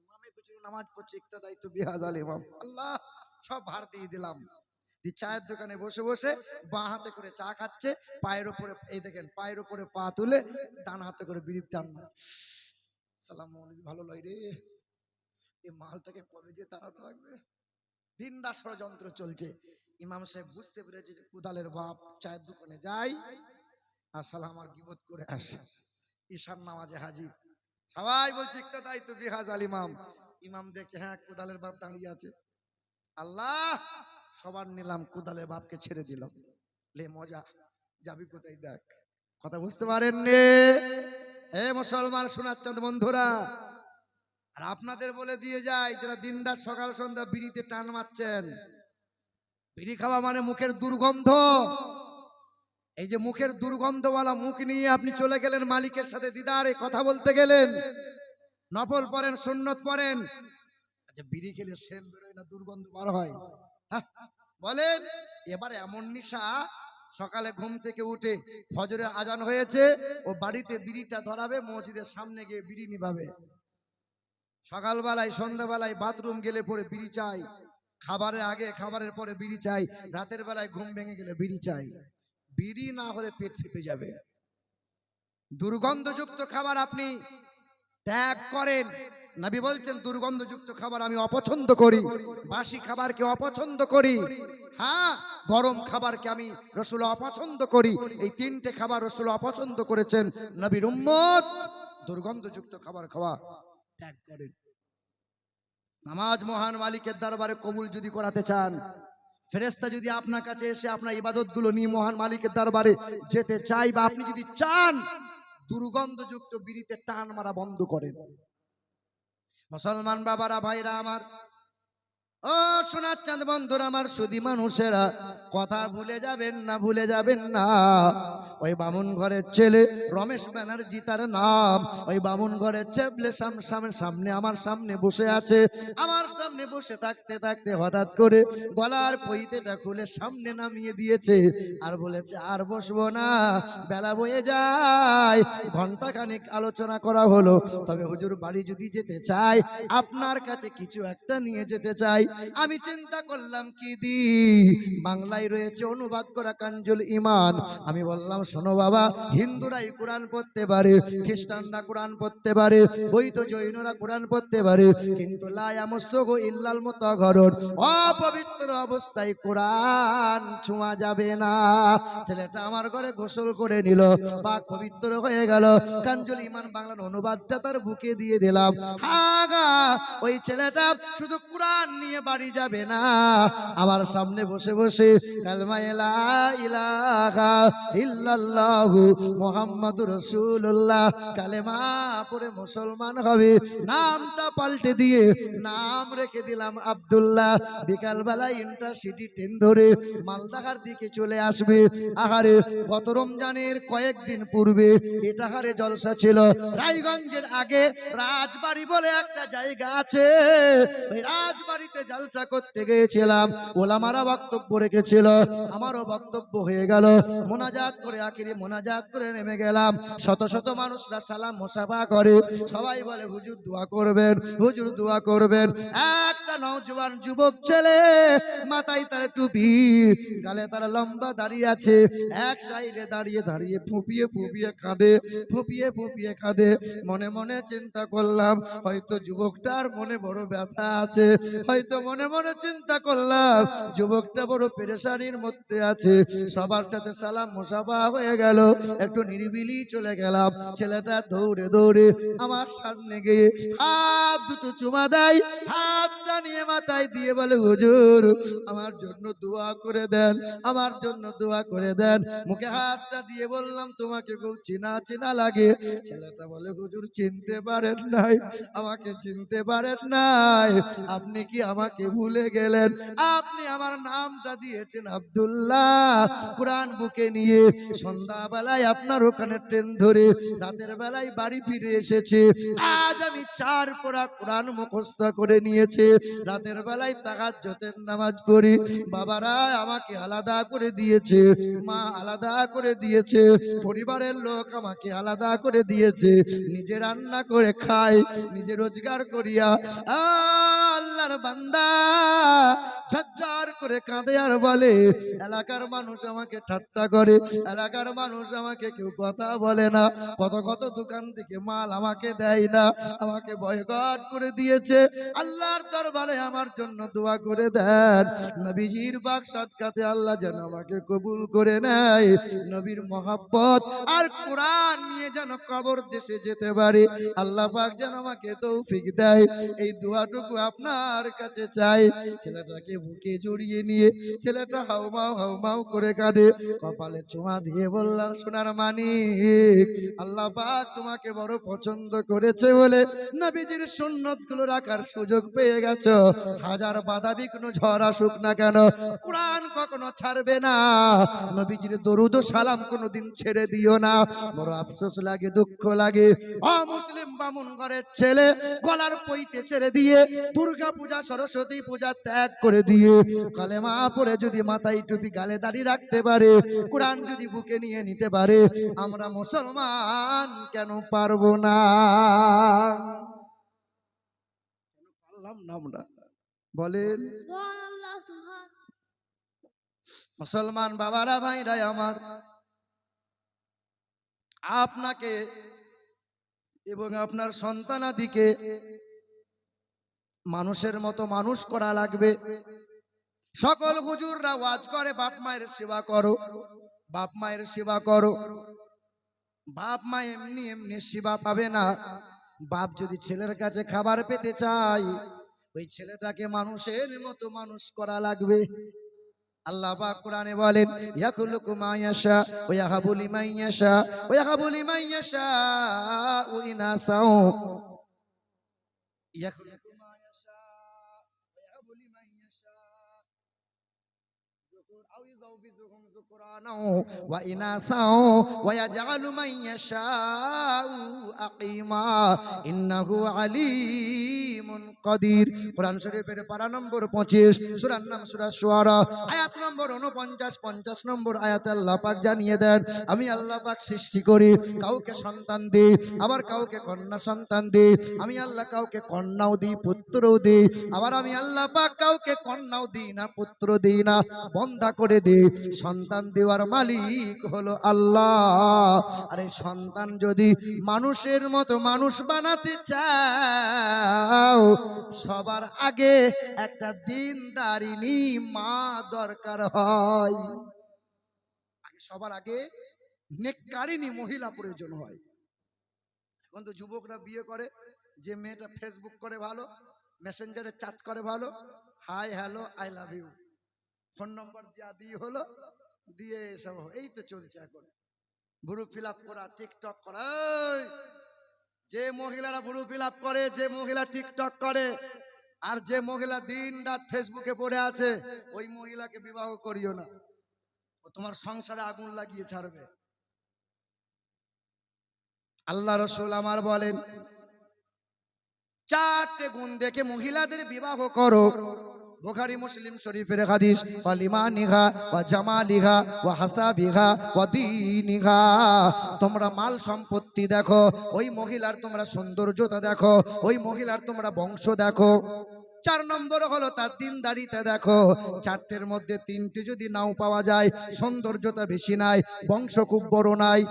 ইমামের পিছনে নামাজ পড়ছে, ইক্তাদাই তো বিহাজাল ইমাম। আল্লাহ, সব ভার দিয়ে দিলাম। চায়ের দোকানে বসে বসে বাঁ হাতে করে চা খাচ্ছে, পায়ের উপরে, এই দেখেন পায়ের উপরে পা তুলে ডান হাতে করে বিড়ি টান। সালাম ভালো লয় রে, এই মালটাকে কবে দিয়ে তাড়াতে লাগবে। দিনটা ষড়যন্ত্র চলছে। ইমাম সাহেব বুঝতে পেরেছে যে কুদালের বাপ চায়ের দোকানে যায় আর সালাম আর গিবত করে আসে, ঈশান নামাজে হাজির। সবাই বলছে ইক্তাদাই তো বিহাজাল ইমাম। ইমাম দেখছে হ্যাঁ কুদালের বাপ দাঁড়িয়ে আছে। আল্লাহ, সবার নিলাম, কুদালের বাপকে ছেড়ে দিলাম। লে মজা, যাবি কোথায় দেখ। কথা বুঝতে পারেননি? এ মুসলমান শোনাচ্ছেন বন্ধুরা, আর আপনাদের বলে দিয়ে যায়, যারা দিনদার সকাল সন্ধ্যা বিড়িতে টান মারছেন, বিড়ি খাওয়া মানে মুখের দুর্গন্ধ। এই যে মুখের দুর্গন্ধওয়ালা মুখ নিয়ে আপনি চলে গেলেন মালিকের সাথে দিদারে কথা বলতে গেলেন, নফল পড়েন, সুন্নত পড়েন, আচ্ছা বিড়ি খেলে সেন্ট বেরোয় না, দুর্গন্ধ বার হয়? হ্যাঁ, বলেন। এবার এমন নিশা, সকালে ঘুম থেকে উঠে ফজরের আজান হয়েছে, ও বাড়িতে বিড়িটা ধরাবে, মসজিদের সামনে গিয়ে বিড়ি নিভাবে। সকালবেলায় সন্ধ্যাবেলায় বাথরুম গেলে পরে বিড়ি চাই, খাবারের আগে খাবারের পরে বিড়ি চাই, রাতের বেলায় ঘুম ভেঙে গেলে বিড়ি চাই। বিড়ি না হলে পেট ফেপে যাবে। দুর্গন্ধযুক্ত খাবার আপনি ত্যাগ করেন। নবী বলছেন দুর্গন্ধযুক্ত খাবার আমি অপছন্দ করি, বাসি খাবারকে অপছন্দ করি, হ্যাঁ গরম খাবারকে আমি রাসূল অপছন্দ করি। এই তিনটে খাবার রাসূল অপছন্দ করেছেন। নবীর উম্মত দুর্গন্ধযুক্ত খাবার খাওয়া ত্যাগ করেন। নামাজ মহান মালিকের দরবারে কবুল যদি করাতে চান, ফেরেশতা যদি আপনার কাছে এসে আপনার ইবাদতগুলো নিয়ে মহান মালিকের দরবারে যেতে চাই, বা আপনি যদি চান, দুর্গন্ধযুক্ত বিড়িতে টান মারা বন্ধ করেন। মুসলমান বাবারা ভাইরা আমার, ও সোনার চাঁদ বন্ধুরা আমার, সুধী মানুষেরা, কথা ভুলে যাবেন না, ভুলে যাবেন না। ওই বামুন ঘরের ছেলে রমেশ ব্যানার্জি তার নাম, ওই বামুন ঘরের ছেলে সামনে আমার সামনে বসে আছে। আমার সামনে বসে থাকতে থাকতে হঠাৎ করে গলার পইতেটা খুলে সামনে নামিয়ে দিয়েছে, আর বলেছে আর বসবো না, বেলা বয়ে যায়। ঘন্টা খানিক আলোচনা করা হলো, তবে হুজুর বাড়ি যদি যেতে চাই, আপনার কাছে কিছু একটা নিয়ে যেতে চাই। আমি চিন্তা করলাম কি দি, বাংলায় রয়েছে অনুবাদ করা কানজুল ইমান। আমি বললাম শোনো বাবা, হিন্দুরাই কোরআন পড়তে পারে, খ্রিস্টানরা কোরআন পড়তে পারে, বৈত জৈনরা কোরআন পড়তে পারে, কিন্তু লা ইয়ামাসসুহু ইল্লাল মুতাহহারুন, অপবিত্র অবস্থায় কোরআন ছোঁয়া যাবে না। ছেলেটা আমার ঘরে গোসল করে নিল, পাক পবিত্র হয়ে গেল। কানজুল ইমান বাংলার অনুবাদটা তার বুকে দিয়ে দিলাম। আগা ওই ছেলেটা শুধু কোরআন নিয়ে বাড়ি যাবে না, আমার সামনে বসে বসে কালমা লা ইলাহা ইল্লাল্লাহু মুহাম্মাদুর রাসূলুল্লাহ কালেমা পড়ে মুসলমান হবে। নামটা পাল্টে দিয়ে নাম রেখে দিলাম আব্দুল্লাহ। বিকালবেলা ইন্টারসিটি ট্রেন ধরে মালদাহার দিকে চলে আসবে। আহারে গত রমজানের কয়েকদিন পূর্বে এটা হারে জলসা ছিল। রায়গঞ্জের আগে রাজবাড়ি বলে একটা জায়গা আছে, ওই রাজবাড়িতে জলসা করতে গিয়েছিলাম। ওলামারা বক্তব্য রেখেছিল, আমারও বক্তব্য হয়ে গেল। মোনাজাত করে আখিরি মোনাজাত করে নেমে গেলাম। শত শত মানুষরা সালাম মুসাফা করে, সবাই বলে হুজুর দোয়া করবেন, হুজুর দোয়া করবেন। একটা নওজোয়ান যুবক ছেলে, মাথায় তার টুপি, গালে তার লম্বা দাড়ি আছে, এক সাইডে দাঁড়িয়ে দাঁড়িয়ে ফুপিয়ে ফুপিয়ে কাঁদে, ফুপিয়ে ফুপিয়ে কাঁদে। মনে মনে চিন্তা করলাম হয়তো যুবকটার মনে বড় ব্যথা আছে, হয়তো মনে মনে চিন্তা করলাম যুবকটা বড় পেরেশানির মধ্যে আছে। সবার সাথে সালাম মুসাফা হয়ে গেল, একটু নিরিবিলি চলে গেলাম। ছেলেটা দৌড়ে দৌড়ে আমার সামনে গিয়ে হাত দুটো চুমা দেয়, হাতটা নিয়ে মাথায় দিয়ে বলে হুজুর আমার জন্য দোয়া করে দেন, আমার জন্য দোয়া করে দেন। মুখে হাতটা দিয়ে বললাম তোমাকে খুব চেনা চেনা লাগে। ছেলেটা বলে হুজুর চিনতে পারেন নাই, আমাকে চিনতে পারেন নাই, আপনি কি আমাকে ভুলে গেলেন? আপনি আমার নামটা দিয়েছেন আব্দুল্লাহ। কোরআন বুকে নিয়ে সন্ধ্যাবেলায় আপনার ওখানে ট্রেন ধরে রাতের বেলায় বাড়ি ফিরে এসেছে। আজ আমি 4 পড়া কোরআন মুখস্থ করে নিয়েছে। রাতের বেলায় তাহাজ্জুদের নামাজ পড়ি। বাবারা আমাকে আলাদা করে দিয়েছে, মা আলাদা করে দিয়েছে, পরিবারের লোক আমাকে আলাদা করে দিয়েছে। নিজে রান্না করে খাই, নিজে রোজগার করিয়া আল্লাহর বান্দা ঝরঝর করে কাঁদে আর বলে এলাকার মানুষ আমাকে ঠাট্টা করে, এলাকার মানুষ আমাকে কেউ কথা বলে না, কত কত দোকান থেকে মাল আমাকে দেয় না, আমাকে বয়কট করে দিয়েছে। আল্লাহর দরবারে আমার জন্য দোয়া করে দেন, নবীজির বাক সাদকাতে আল্লাহ যেন আমাকে কবুল করে নেয়, নবীর মহব্বত আর কোরআন নিয়ে যেন কবর দেশে যেতে পারে, আল্লাহ পাক যেন আমাকে তৌফিক দেয়। এই দোয়াটুকু আপনার কাছে চাই। ছেলেটাকে বুকে জড়িয়ে নিয়ে ছেলেটা হাউমাউ হাউমাউ করে কাঁদে। কপালে চুমা দিয়ে বললাম সোনার মানিক, আল্লাহ পাক তোমাকে বড় পছন্দ করেছে বলে নবীজির সুন্নত গুলো রাখার সুযোগ পেয়ে গেছো। হাজার বাধা বিঘ্ন ঝড় আসুক না কেন, কোরআন কখনো ছাড়বে না, নবীজির দরুদ ও সালাম কোনোদিন ছেড়ে দিও না। বড় আফসোস লাগে, দুঃখ লাগে, অমুসলিম বামুন ঘরের ছেলে গলার পইতে ছেড়ে দিয়ে দুর্গা পূজা সরস্বতী পূজা ত্যাগ করে দিয়ে কালেমা পড়ে যদি মাথায় টুপি গালে দাড়ি রাখতে পারে, কোরআন যদি বুকে নিয়ে নিতে পারে, আমরা মুসলমান কেন পারবো না? পারলাম না আমরা? বলেন সুবহানাল্লাহ, সুবহান। মুসলমান বাবারা ভাইরা আমার, আপনাকে এবং আপনার সন্তানাদিকে মানুষের মতো মানুষ করা লাগবে। সকল হুজুররা ওয়াজ করে বাপ মায়ের সেবা করো, বাপ মায়ের সেবা করো। বাপ মা এমনি এমনি সেবা পাবে না। বাপ যদি ছেলের কাছে খাবার পেতে চায়, ওই ছেলেটাকে মানুষের মতো মানুষ করা লাগবে। আল্লাহ পাক কোরআনে বলেন, ইয়াখলুকু মা ইয়াশা ওয়া ইয়াহাবু লিমান ইয়াশা ওয়া ইয়াহাবু লিমান ইয়াশা ওয়া ইনাসাও ইয়াখলুকু মা ইয়াশা ওয়া ইয়াহাবু লিমান ইয়াশা أو يزوجهم ذكرانا وإناثا ويجعل من يشاء عقيما إنه عليم قدير। কোরআন শরীফের পারা নম্বর 25, সূরার নাম সূরা শুআরা, আয়াত নম্বর 49, 50 নম্বর আয়াতে আল্লাহ পাক জানিয়ে দেন, আমি আল্লাহ পাক সৃষ্টি করি, কাউকে সন্তান দিই, আবার কাউকে কন্যা সন্তান দিই। আমি আল্লাহ কাউকে কন্যাও দিই, পুত্রও দিই, আবার আমি আল্লাহ পাক কাউকে কন্যাও দিই না, পুত্র দিই না, বন্ধা করে দিই। সন্তান দেওয়ার মালিক হলো আল্লাহ। আর এই সন্তান যদি মানুষের মতো মানুষ বানাতে চাও, সবার আগে একটা দিনদারিনী মা দরকার হয়। সবার আগে নেককারিনী মহিলা প্রয়োজন হয়। এখন তো যুবকরা বিয়ে করে, যে মেয়েটা ফেসবুক করে ভালো, মেসেঞ্জারে চ্যাট করে ভালো, hi hello I love you, phone number দিয়ে হলো, দিয়ে সব এই তো চলছে এখন। ভুরু ফিল আপ করা, টিকটক করা। যে মহিলারা ভুরু ফিল আপ করে, যে মহিলা টিকটক করে, আর যে মহিলা দিন রাত ফেসবুকে পড়ে আছে, ওই মহিলাকে বিবাহ করিও না, ও তোমার সংসারে আগুন লাগিয়ে ছাড়বে। আল্লাহ রাসূল আমার বলেন, 4টে গুণ দেখে মহিলাদের বিবাহ করো। বুখারী মুসলিম শরীফের হাদিস, ওয়ালিমানিহা ওয়া জামালিহা ওয়া হাসাবিহা ওয়া দীনিহা। তোমরা মাল সম্পত্তি দেখো, ওই মহিলার তোমরা সৌন্দর্যতা দেখো, ওই মহিলার তোমরা বংশ দেখো। 4 নম্বর হলো তার দিনদারিতা দেখো। 4টের মধ্যে 3টে যদি নাও পাওয়া যায়, সৌন্দর্যতা বেশি নাই, বংশ খুব বড় নাই,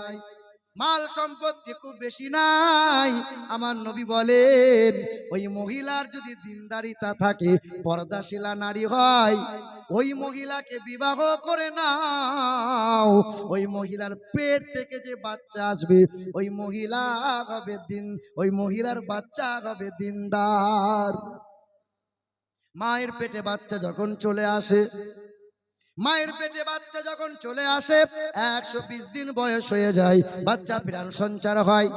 মাল সম্পত্তি খুব বেশি নাই, আমার নবী বলেন ওই মহিলার যদি দিনদারিতা থাকে, পর্দাশীলা নারী হয়, ওই মহিলাকে বিবাহ করে নাও। ওই মহিলার পেট থেকে যে বাচ্চা আসবে, ওই মহিলা হবে ওই মহিলার বাচ্চা হবে দিনদার। মায়ের পেটে বাচ্চা যখন চলে আসে, মায়ের পেটে বাচ্চা যখন চলে আসে, 120 দিন বয়স হয়ে যায়, বাচ্চা প্রাণ সঞ্চার হয়।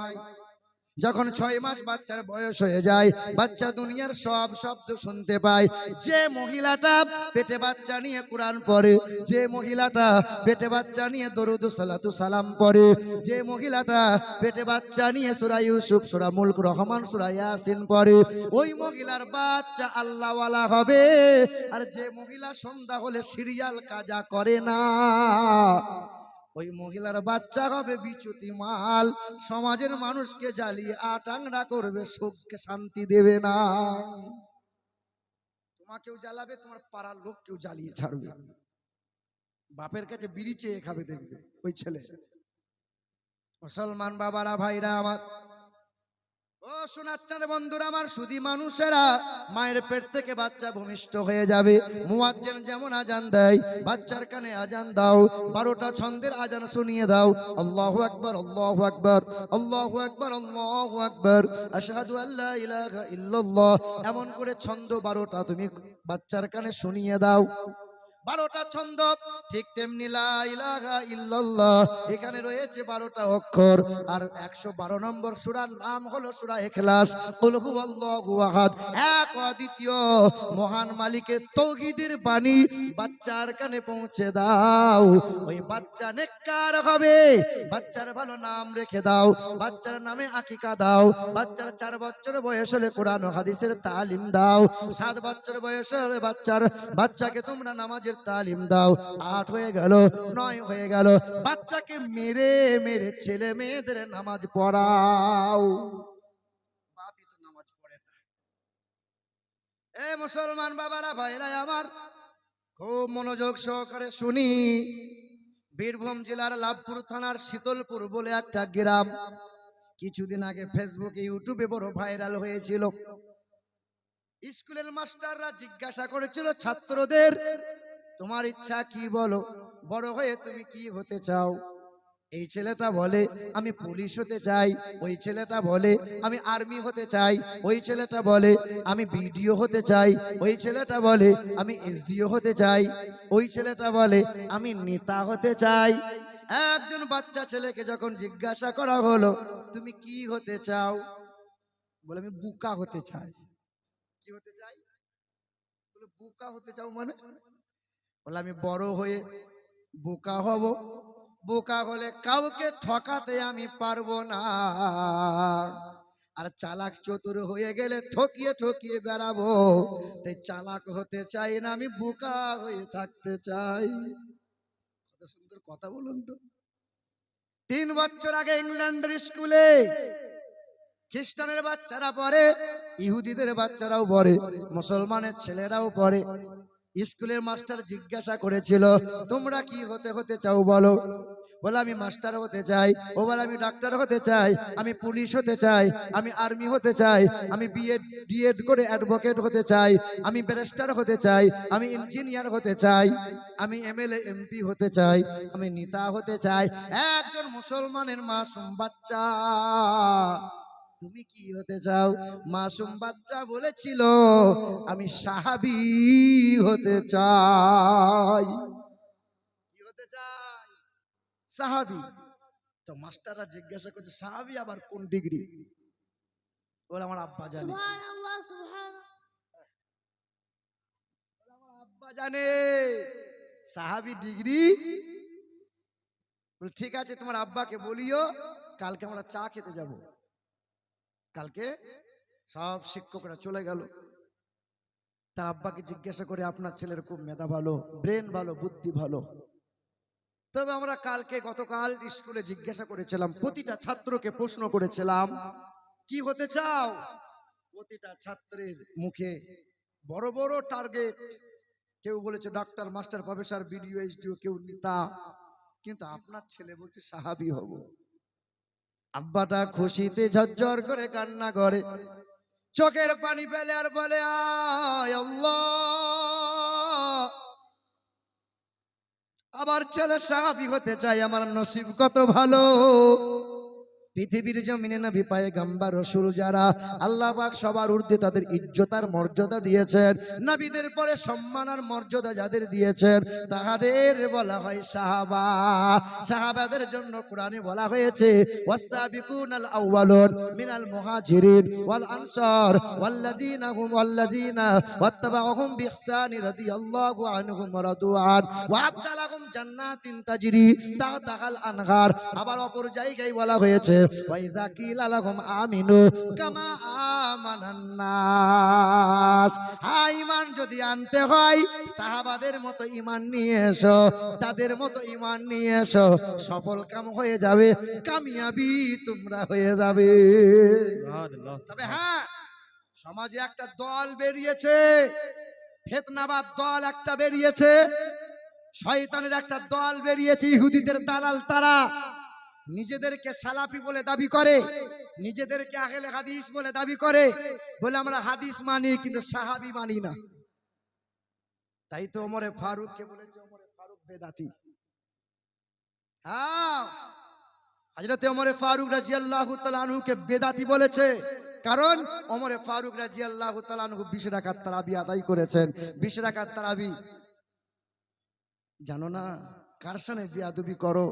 যখন 6 মাস বাচ্চার বয়স হয়ে যায়, বাচ্চা দুনিয়ার সব শব্দ শুনতে পায়। যে মহিলাটা পেটে বাচ্চা নিয়ে কোরআন পড়ে, যে মহিলাটা পেটে বাচ্চা নিয়ে দরুদ ও সালাতু সালাম পড়ে, যে মহিলাটা পেটে বাচ্চা নিয়ে সূরা ইউসুফ, সূরা মুলক, রহমান, সূরা ইয়াসিন পড়ে, ওই মহিলার বাচ্চা আল্লাহওয়ালা হবে। আর যে মহিলা সন্ধ্যা হলে সিরিয়াল কাজা করে না, ওই মহিলার বাচ্চা হবে বিচ্যুতি মাল, সমাজের মানুষকে জ্বালিয়ে আটাংরা করবে, সুখকে শান্তি দেবে না। তোমাকেও জ্বালাবে, তোমার পাড়ার লোককেও জ্বালিয়ে ছাড়বে। বাপের কাছে বিড়ি চেয়ে খাবে, দেখবে ওই ছেলে। মুসলমান বাবারা, ভাইরা আমার, ও শোনাচ্ছেন বন্ধুরা আমার, সুধী মানুষেরা, মায়ের পেট থেকে বাচ্চা ভূমিষ্ঠ হয়ে যাবে। মুয়াজ্জিন যেমন আজান দেয়, বাচ্চার কানে আজান দাও, 12টা ছন্দের আজান শুনিয়ে দাও। আল্লাহু আকবার, আল্লাহু আকবার, আল্লাহু আকবার, আল্লাহু আকবার, আশহাদু আল্লা ইলাহা ইল্লাল্লাহ, এমন করে ছন্দ 12টা তুমি বাচ্চার কানে শুনিয়ে দাও। 12টা ছন্দ, ঠিক তেমনি লা ইলাহা ইল্লাল্লাহ, এখানে রয়েছে 12টা অক্ষর। আর 112 নম্বর সূরার নাম হলো সূরা ইখলাস। কুল হুয়াল্লাহু আহাদ, এক অদ্বিতীয় মহান মালিকের তাওহীদের বাণী বাচ্চার কানে পৌঁছে দাও। ওই বাচ্চা নেককার হবে। বাচ্চার ভালো নাম রেখে দাও, বাচ্চার নামে আকিকা দাও। বাচ্চার 4 বছর বয়স হলে কোরআন ও হাদিসের তালিম দাও। 7 বছর বয়স হলে বাচ্চাকে তোমরা নামাজের তালিম দাও। 8 হয়ে গেল, 9 হয়ে গেল, বাচ্চাকে মেরে মেরে ছেলে মেয়েদের নামাজ পড়াও। বাপই তো নামাজ পড়ে না। এ মুসলমান বাবারা, ভাইরা আমার, খুব মনোযোগ সহকারে শুনি। বীরভূম জেলার লাভপুর থানার শীতলপুর বলে একটা গ্রাম, কিছুদিন আগে ফেসবুকে ইউটিউবে বড় ভাইরাল হয়েছিল। স্কুলের মাস্টাররা জিজ্ঞাসা করেছিল ছাত্রদের, তোমার ইচ্ছা কি বলো, বড় হয়ে তুমি কি হতে চাও? এই ছেলেটা বলে আমি পুলিশ হতে চাই, ওই ছেলেটা বলে আমি আর্মি হতে চাই, ওই ছেলেটা বলে আমি বিডিও হতে চাই, ওই ছেলেটা বলে আমি এসডিও হতে চাই, ওই ছেলেটা বলে আমি নেতা হতে চাই। একজন বাচ্চা ছেলেকে যখন জিজ্ঞাসা করা হলো তুমি কি হতে চাও, বলে আমি বুকা হতে চাই। কি হতে চাই? বলে বুকা হতে চাও মানে? বলে আমি বড় হয়ে বোকা হব, বোকা হলে কাউকে ঠকাতে আমি পারবো না, আর চালাক চতুর হয়ে গেলে ঠকিয়ে ঠকিয়ে বেড়াবো, তাই চালাক হতে চাই না, আমি বোকা হয়ে থাকতে চাই। কত সুন্দর কথা বলুন তো। 3 বছর আগে ইংল্যান্ডের স্কুলে খ্রিস্টানের বাচ্চারা পড়ে, ইহুদিদের বাচ্চারাও পড়ে, মুসলমানের ছেলেরাও পড়ে। স্কুলের মাস্টার জিজ্ঞাসা করেছিল তোমরা কি হতে চাও বলো? বলে আমি মাস্টার হতে চাই, ও বলে আমি ডাক্তার হতে চাই, আমি পুলিশ হতে চাই, আমি আর্মি হতে চাই, আমি বিএড ডিএড করে অ্যাডভোকেট হতে চাই, আমি ব্যারিস্টার হতে চাই, আমি ইঞ্জিনিয়ার হতে চাই, আমি এমএলএ এমপি হতে চাই, আমি নেতা হতে চাই। একজন মুসলমানের মাসুম বাচ্চা, তুমি কি হতে চাও? মাসুম বাচ্চা বলেছিল আমি সাহাবী হতে চাই। কি হতে চাই? সাহাবী। তো মাস্টাররা জিজ্ঞাসা করছে সাহাবী আবার কোন ডিগ্রি? বলে আমার আব্বা জানে। সুবহানাল্লাহ, সুবহানাল্লাহ। আমার আব্বা জানে সাহাবী ডিগ্রি। বলে ঠিক আছে তোমার আব্বাকে বলিও কালকে আমরা চা খেতে যাব। কালকে সব শিক্ষকরা চলে গেল। তার আব্বাকে জিজ্ঞাসা করে আপনার ছেলের খুব মেধা ভালো, ব্রেন ভালো, বুদ্ধি ভালো। তবে আমরা গতকাল স্কুলে জিজ্ঞাসা করেছিলাম, প্রতিটা ছাত্রকে প্রশ্ন করেছিলাম কি হতে চাও? প্রতিটা ছাত্রের মুখে বড় বড় টার্গেট। কেউ বলেছে doctor, master, professor, BDO, SDO, কেউ নেতা। কিন্তু আপনার ছেলে বলছে সাহাবী হব। আব্বাটা খুশিতে ঝরঝর করে কান্না করে, চোখের পানি ফেলে আর বলে আয় আল্লাহ, আমার ছেলে সাহাবী হতে চাই, আমার নসিব কত ভালো। পৃথিবীর জমিনে নবী পয়গম্বর রাসূল যারা, আল্লাহ পাক সবার ঊর্ধ্বে তাদের ইজ্জত আর মর্যাদা দিয়েছেন। নবীদের পরে সম্মান আর মর্যাদা যাদের দিয়েছেন তাদের বলা হয় সাহাবা। সাহাবাদের জন্য কোরআনে বলা হয়েছে ওয়াসাবিকুনাল আউয়ালুন মিনাল মুহাজিরিন ওয়াল আনসার ওয়াল্লাযীনা ওয়াত্তাবাউহুম বিইহসান রাদিয়াল্লাহু আনহুম ওয়া রাদু আন ওয়া আ'আদ্দা লাহুম জান্নাতিন তাজরি তাহতাহাল আনহার। আবার অপর জায়গায় বলা হয়েছে ওয়াইযা কিলা লাহুম আমিনু কামা আমানান নাস। ঈমান যদি আনতে হয় সাহাবাদের মতো ঈমান নিয়ে এসো, তাদের মতো ঈমান নিয়ে এসো, সফল কাম হয়ে যাবে, কামিয়াবি তোমরা হয়ে যাবে। তবে হ্যাঁ, সমাজে একটা দল বেরিয়েছে, ফিতনাবাদ দল একটা বেরিয়েছে, শয়তানের একটা দল বেরিয়েছে, ইহুদিদের দালাল। তারা নিজেদেরকে সালাফি বলে দাবি করে, নিজেদেরকে আহলে হাদিস বলে দাবি করে, বলে আমরা হাদিস মানি কিন্তু সাহাবী মানি না। তাই তো ওমরে ফারুককে বলেছে ওমরে ফারুক বেদাতি। হ্যাঁ, হযরত ওমরে ফারুক রাদিয়াল্লাহু তাআলা আনহুকে বেদাতি বলেছে, কারণ ওমরে ফারুক রাদিয়াল্লাহু তাআলা আনহু 20 রাকাত তারাবি আদায় করেছেন। 20 রাকাত তারাবি জানো না কার সামনে বেয়াদবি করো?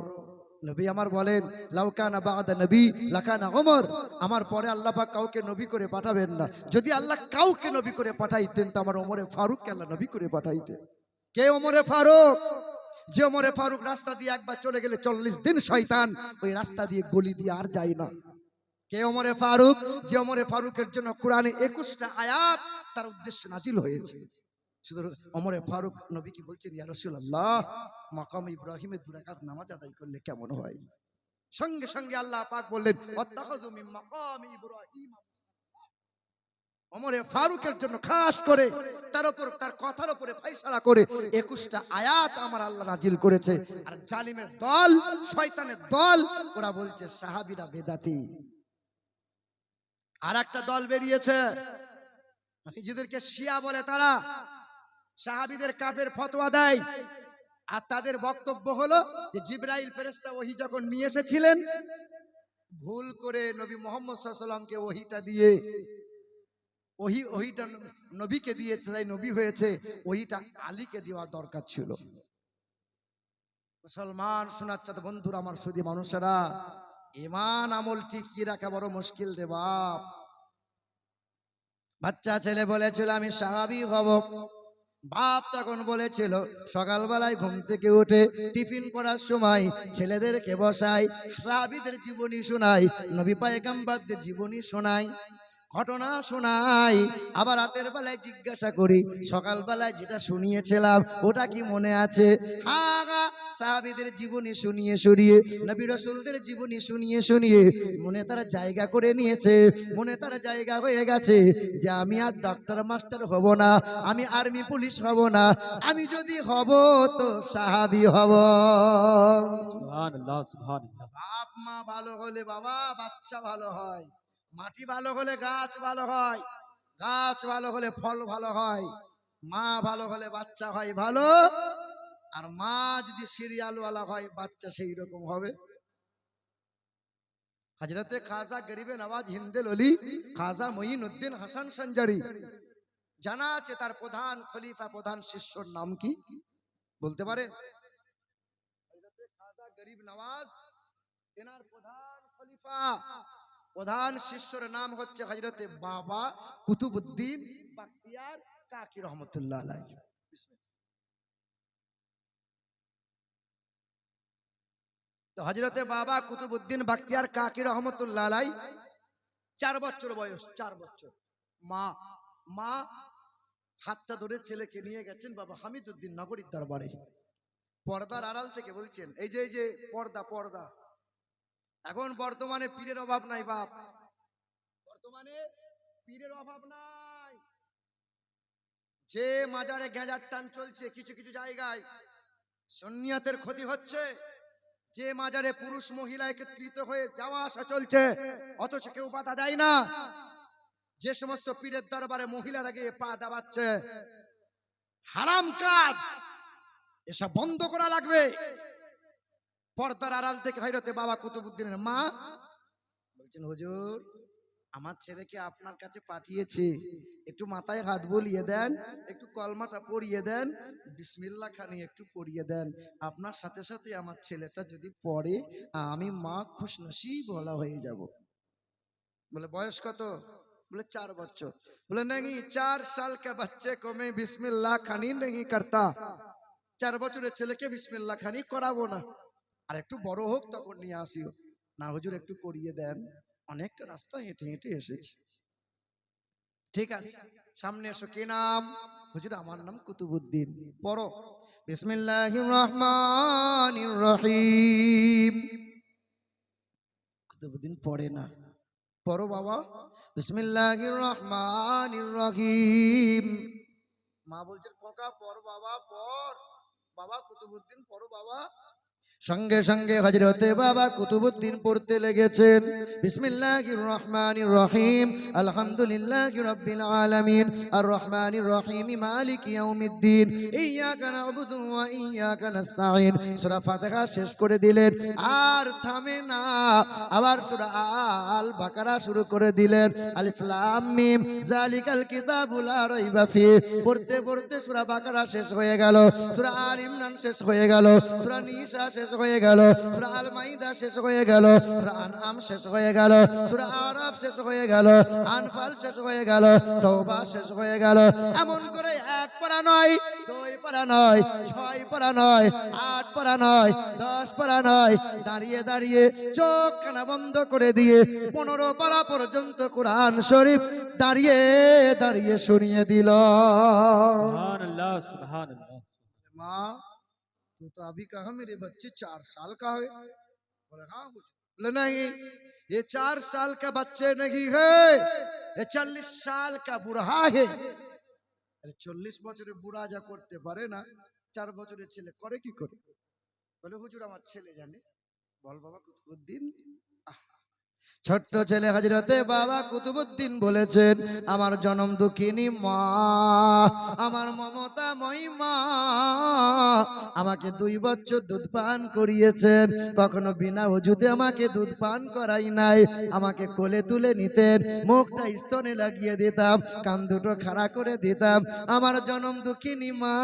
নবী আমার বলেন লাউ কানা বা'দা নবী লাকানা ওমর। আমার পরে আল্লাহ পাক কাউকে নবী করে পাঠাবেন না। যদি আল্লাহ কাউকে নবী করে পাঠাইতেন তো আমার ওমরে ফারুককে আল্লাহ নবী করে পাঠাইতেন। কে ওমরে ফারুক? যে ওমরে ফারুক রাস্তা দিয়ে একবার চলে গেলে 40 দিন শয়তান ওই রাস্তা দিয়ে গলি দিয়ে আর যায় না। কে ওমরে ফারুক? যে ওমরে ফারুকের জন্য কোরআনে 21টা আয়াত তার উদ্দেশ্যে নাজিল হয়েছে। শুধু ওমরে ফারুক নবী কি বলছেন, ইয়া রাসূলুল্লাহ মাকাম ইব্রাহিমে 2 রাকাত নামাজ আদায় করলে কেমন হয়? সঙ্গে সঙ্গে আল্লাহ পাক বললেন ওয়াত্তাখাযু মিন মাকাম ইব্রাহিম। ওমরে ফারুকের জন্য খাস করে তার উপর, তার কথার উপরে ফয়সালা করে 21টা আয়াত আমার আল্লাহ নাজিল করেছে। আর জালিমের দল, শয়তানের দল, ওরা বলছে সাহাবীরা বেদাতি। আর একটা দল বেরিয়েছে, নিজেদেরকে শিয়া বলে, তারা সাহাবীদের কাফের ফতোয়া দেয়। আর তাদের বক্তব্য হলো যে জিবরাইল ফেরেশতা ওহী যখন নিয়ে এসেছিলেন, ভুল করে নবী মুহাম্মদ সাল্লাল্লাহু আলাইহি সাল্লামকে ওহীটা দিয়ে, ওহীটা নবীকে দিয়েছে, তাই নবী হয়েছে, ওহীটা আলীকে দেওয়ার দরকার ছিল। মুসলমান শোনাচ্ছে তো বন্ধুরা, আমার সুধী মানুষেরা, ঈমান আমল টিকিয়ে রাখা বড় মুশকিল রে বাপ। বাচ্চা ছেলে বলেছিল আমি সাহাবী হব, বাপ তখন বলেছিল সকালবেলায় ঘুম থেকে উঠে টিফিন করার সময় ছেলেদেরকে বসাই, সাহাবীদের জীবনী শোনাই, নবী পয়গম্বরদের জীবনী শোনাই, ঘটনা শোনাই। আবার রাতের বেলায় জিজ্ঞাসা করি সকালবেলায় যেটা শুনিয়েছিলাম ওটা কি মনে আছে? আগা সাহাবীদের জীবনী শুনিয়ে শুনিয়ে, নবী রাসূলদের জীবনী শুনিয়ে শুনিয়ে মনে তারা জায়গা করে নিয়েছে, মনে তারা জায়গা হয়ে গেছে যে আমি আর ডক্টর মাস্টার হব না, আমি আর্মি পুলিশ হব না, আমি যদি হব তো সাহাবী হব। সুবহানাল্লাহ সুবহানাল্লাহ। বাপ মা ভালো হলে বাবা বাচ্চা ভালো হয়, মাটি ভালো হলে গাছ ভালো হয়, গাছ ভালো হলে ফল ভালো হয়, মা ভালো হলে বাচ্চা হয় ভালো, আর মা যদি সিরিয়ালওয়ালা হয় বাচ্চা সেই রকম হবে। হযরতে খাজা গরিবে নওয়াজ হিন্দেল অলি খাজা মঈনুদ্দিন হাসান সঞ্জারি, জানা আছে তার প্রধান খলিফা, প্রধান শিষ্যর নাম কি বলতে পারেন? হযরতে খাজা গরিব নওয়াজ, এনার প্রধান খলিফা, প্রধান শিষ্যর নাম হচ্ছে হযরতে বাবা কুতুবউদ্দিন বাখতিয়ার কাকি রহমতুল্লাহ আলাইহি। তো হযরতে বাবা কুতুবউদ্দিন বাখতিয়ার কাকি রহমতুল্লাহ আলাইহি 4 বছর বয়স, 4 বছর, মা মা হাতটা ধরে ছেলেকে নিয়ে গেছেন বাবা হামিদউদ্দিন নগরীর দরবারে। পর্দার আড়াল থেকে বলছেন, এই যে পর্দা, পর্দা। এখন বর্তমানে পীরের অভাব নাই বাপ, বর্তমানে পীরের অভাব নাই। যে মাজারে গেঁজার টান চলছে কিছু কিছু জায়গায়, সুন্নিয়াতের ক্ষতি হচ্ছে, যে মাজারে পুরুষ মহিলা একত্রিত হয়ে যাওয়া আসা চলছে অথচ কেউ বাধা দেয় না, যে সমস্ত পীরের দরবারে মহিলারা গিয়ে পা দাবাচ্ছে, হারাম কাজ, এসব বন্ধ করা লাগবে। পর্দার আড়াল থেকে হযরতে বাবা কুতুবউদ্দিনের মা বলছেন, হুজুর আমার ছেলেকে আপনার কাছে পাঠিয়েছে, একটু মাথায় হাত বুলিয়ে দেন, একটু কলমাটা পড়িয়ে দেন, বিসমিল্লাহ খানি একটু পড়িয়ে দেন, আপনার সাথে সাথে আমার ছেলেটা যদি পড়ে আমি মা খুশনসিব বলা হয়ে যাব। বলে বয়স কত? बोले 4 बच्चों। बोले नहीं 4 साल के बच्चे को मैं बिस्मिल्लाह खानी नहीं करता, 4 বছরের ছেলেকে বিসমিল্লাহ খানি করাবো না, আর একটু বড় হোক তখন নিয়ে আসিও। না হুজুর একটু করিয়ে দেন, অনেকটা রাস্তা হেঁটে হেঁটে এসেছি। ঠিক আছে সামনে এসো, কি নাম? হুজুর আমার নাম কুতুবউদ্দিন। পড়ো বিসমিল্লাহির রহমানির রহিম। কুতুবউদ্দিন পড়ে না, পড়ো বাবা বিসমিল্লাহির রহমানির রহিম। মা বলছেন খোকা পড় বাবা, পড় বাবা কুতুবউদ্দিন পড়ো বাবা। সঙ্গে সঙ্গে হযরতে বাবা কুতুবউদ্দিন পড়তে লেগেছেন বিসমিল্লাহির রহমানির রহিম, আলহামদুলিল্লাহি রাব্বিল আলামিন, আর রহমানির রহিম, মালিকি ইয়াউমিদ্দিন, ইয়্যাকা না'বুদু ওয়া ইয়্যাকা নাস্তাঈন। সূরা ফাতিহা শেষ করে দিলেন, আর থামে না, আবার সূরা আল বাকারা শুরু করে দিলেন। আলিফ লাম মিম যালিকাল কিতাবু লা রাইবা ফি। পড়তে পড়তে সূরা বাকারা শেষ হয়ে গেল, সূরা আল ইমরান শেষ হয়ে গেল, সূরা নিসা শেষ হয়ে গেল, সূরা আল মাইদা শেষ হয়ে গেল, সূরা আনআম শেষ হয়ে গেল, সূরা আরাফ শেষ হয়ে গেল, আনফাল শেষ হয়ে গেল, তওবা শেষ হয়ে গেল। এমন করে 1 পারা নয়, 2 পারা নয়, 6 পারা নয়, 8 পারা নয়, 10 পারা নয়, দাঁড়িয়ে দাঁড়িয়ে চোখ কানা বন্ধ করে দিয়ে 15 পারা পর্যন্ত কোরআন শরীফ দাঁড়িয়ে দাঁড়িয়ে শুনিয়ে দিল। সুবহানাল্লাহ সুবহানাল্লাহ। माँ तू तो अभी कहा मेरे बच्चे 4 साल का है? बोले हाँ हुजूर। बोले नहीं ये 4 साल का बच्चे नहीं है, ये 40 साल का बुढ़ा है। अरे 40 বছরের বুড়া যা করতে পারে না 4 বছরের ছেলে করে কি করে? বলে হুজুর আমার ছেলে জানে। বল বাবা কুতুবউদ্দিন। আহ, ছোট্ট ছেলে হযরতে বাবা কুতুবউদ্দিন বলেছেন, আমার জনম দুঃখিনী মা, আমার মমতাময়ী মা আমাকে 2 বছর দুধ পান করিয়েছেন, কখনো বিনা ওযুতে আমাকে দুধ পান করাই নাই। আমাকে কোলে তুলে নিতেন, মুখটা স্তনে লাগিয়ে দিতাম, কান দুটো খাড়া করে দিতাম। আমার জনম দুঃখিনী মা,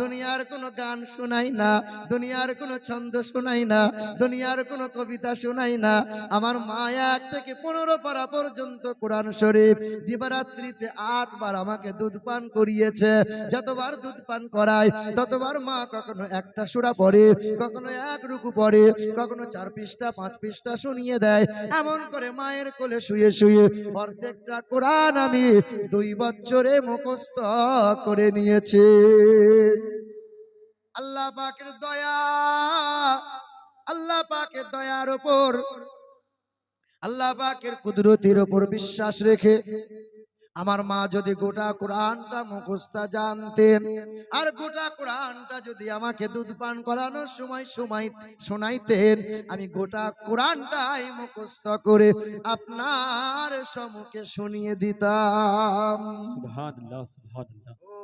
দুনিয়ার কোনো গান শোনাই না, দুনিয়ার কোনো ছন্দ শোনাই না, দুনিয়ার কোনো কবিতা শোনাই না। আমার মা 1 থেকে 15 পারা পর্যন্ত কোরআন শরীফ দিবারাত্রিতে 8 বার আমাকে দুধ পান করিয়েছে। যতবার দুধ পান করায় ততবার মা কখনো একটা সূরা পড়ে, কখনো 1 রুকু পড়ে, কখনো 4 পৃষ্ঠা 5 পৃষ্ঠা শুনিয়ে দেয়। এমন করে মায়ের কোলে শুয়ে শুয়ে অর্ধেকটা কোরআন আমি 2 বছরে মুখস্থ করে নিয়েছি। আল্লাহ পাকের দয়া, আল্লাহ পাকের দয়ার উপর, আল্লাহ পাকের কুদরতের উপর বিশ্বাস রেখে আমার মা যদি গোটা কোরআনটা মুখস্থ জানতেন, আর গোটা কোরআনটা যদি আমাকে দুধ পান করানোর সময় শোনাইতেন, আমি গোটা কোরআনটাই মুখস্থ করে আপনার সম্মুখে শুনিয়ে দিতাম। সুবহানাল্লাহ, সুবহানাল্লাহ। ও,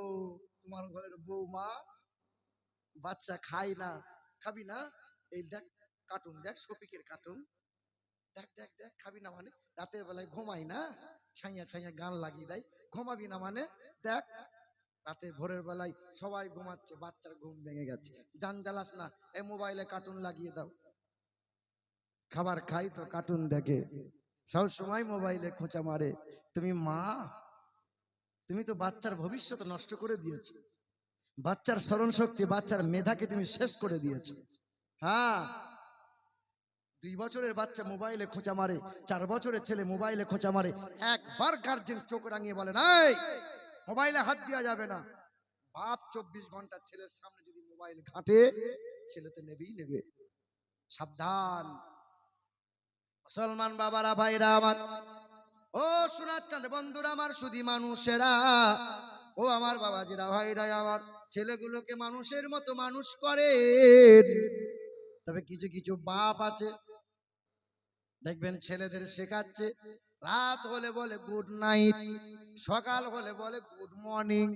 তোমার ঘরের বৌমা বাচ্চা খায় না, খাবি না? এই দেখ কার্টুন, দেখ শফিকের কার্টুন, দেখ দেখ দেখ, খাবি না মানে? রাতের বেলায় ঘুমাই না, ছাইয়া ছাইয়া গান লাগিয়ে দেয়, ঘুমাবি না মানে? দেখ, রাতে ভোরের বেলায় সবাই ঘুমাচ্ছে, বাচ্চার ঘুম ভেঙে গেছে, জান জ্বালাস না, এই মোবাইলে কার্টুন লাগিয়ে দাও। খাবার খাই তো কার্টুন দেখে, সব সময় মোবাইলে খোঁচা মারে। তুমি মা, তুমি তো বাচ্চার ভবিষ্যৎ নষ্ট করে দিয়েছো, বাচ্চার স্মরণ শক্তি, বাচ্চার মেধাকে তুমি শেষ করে দিয়েছো। হ্যাঁ, 2 বছরের বাচ্চা মোবাইলে খোঁচা মারে, 4 বছরের ছেলে মোবাইলে খোঁচা মারে। একবার গার্জেন চোখ রাঙিয়ে বলে, এই মোবাইলে হাত দেওয়া যাবে না। বাপ 24 ঘন্টা ছেলের সামনে যদি মোবাইল ঘাঁটে, ছেলে তো নেবেই নেবে। সাবধান মুসলমান বাবারা, ভাইরা আমার, ও সোনার চাঁদ বন্ধুরা আমার, শুধু মানুষেরা, ও আমার বাবাজিরা, ভাইরা আমার, ছেলেগুলোকে মানুষের মতো মানুষ করেন। তবে কিছু কিছু বাপ আছে, দেখবেন ছেলেদের শেখাচ্ছে, রাত হলে বলে গুড নাইট, সকাল হলে বলে গুড মর্নিং।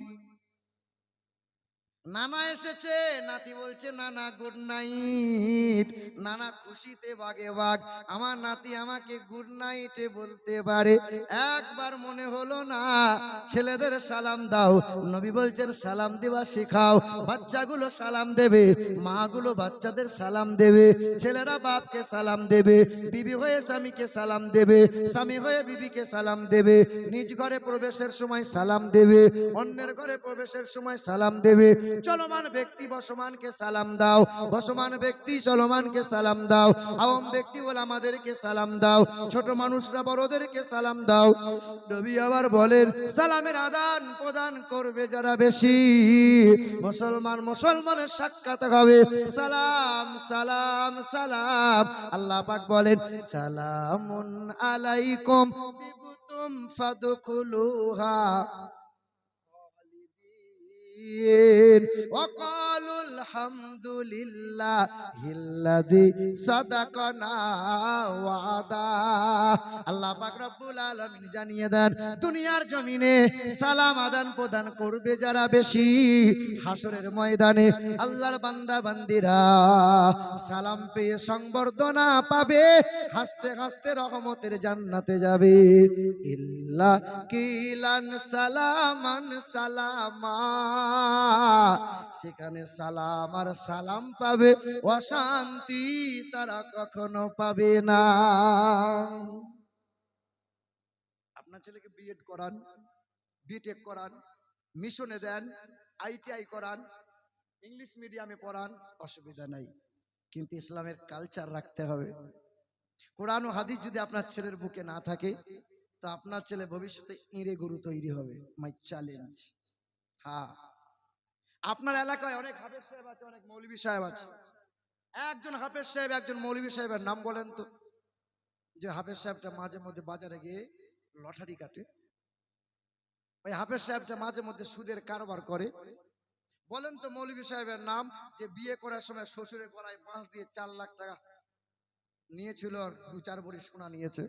নানা এসেছে, নাতি বলছে নানা গুড নাইট। নানা খুশিতে বাগে বাগ, আমার নাতি আমাকে গুড নাইটে বলতে পারে। একবার মনে হলো না ছেলেদের সালাম দাও? নবী বলছেন সালাম দেওয়া শেখাও। বাচ্চাগুলো সালাম দেবে, মাগুলো বাচ্চাদের সালাম দেবে, ছেলেরা বাপকে সালাম দেবে, বিবি হয়ে স্বামীকে সালাম দেবে, স্বামী হয়ে বিবিকে সালাম দেবে, নিজ ঘরে প্রবেশের সময় সালাম দেবে, অন্যের ঘরে প্রবেশের সময় সালাম দেবে। চলমান ব্যক্তি বসমানকে সালাম দাও, বসমান ব্যক্তি চলমানকে সালাম দাও, আওয়াম ব্যক্তি ওলামাদেরকে সালাম দাও, ছোট মানুষরা বড়দেরকে সালাম দাও। নবী আবার বলেন, সালামের আদান প্রদান করবে যারা বেশি, মুসলমান মুসলমানের সাক্ষাৎ হবে। সালাম সালাম সালাম। আল্লাহ পাক বলেন, সালামুন আলাইকুম তিবতুম ফাদখুলুহা وقالوا الحمد لله الذي صدقنا وعدا। আল্লাহ পাক রব্বুল আলামিন জানিয়ে দেন, দুনিয়ার জমিনে সালাম আদান প্রদান করবে যারা বেশি, হাসরের ময়দানে আল্লাহর বান্দা বান্দিরা সালাম পেয়ে সংবর্ধনা পাবে, হাসতে হাসতে রহমতের জান্নাতে যাবে। ইল্লা কিলান সালামান সালামা, সেখানে সালাম আর সালাম পাবে, অশান্তি তারা কখনো পাবে না। আপনার ছেলেকে বিএড করান, বিটেক করান, মিশনে দেন, ITI করান, ইংলিশ মিডিয়ামে পড়ান, অসুবিধা নাই, কিন্তু ইসলামের কালচার রাখতে হবে। কোরআন ও হাদিস যদি আপনার ছেলের বুকে না থাকে, তো আপনার ছেলে ভবিষ্যতে ইঁড়ে গরু তৈরি হবে। My challenge. হ্যাঁ, আপনার এলাকায় অনেক হাফেজ সাহেব আছে, অনেক মৌলভী সাহেব আছে। একজন হাফেজ সাহেব, একজন মৌলভী সাহেবের নাম বলেন তো, যে হাফেজ সাহেবটা মাঝে মধ্যে বাজারে গিয়ে লটারি কাটে, ওই হাফেজ সাহেবটা মাঝে মধ্যে সুদের কারবার করে। বলেন তো মৌলভী সাহেবের নাম, যে বিয়ে করার সময় শ্বশুরের গলায় বাঁশ দিয়ে 4 লাখ টাকা নিয়েছিল, আর 2-4 ভরি সোনা নিয়েছে।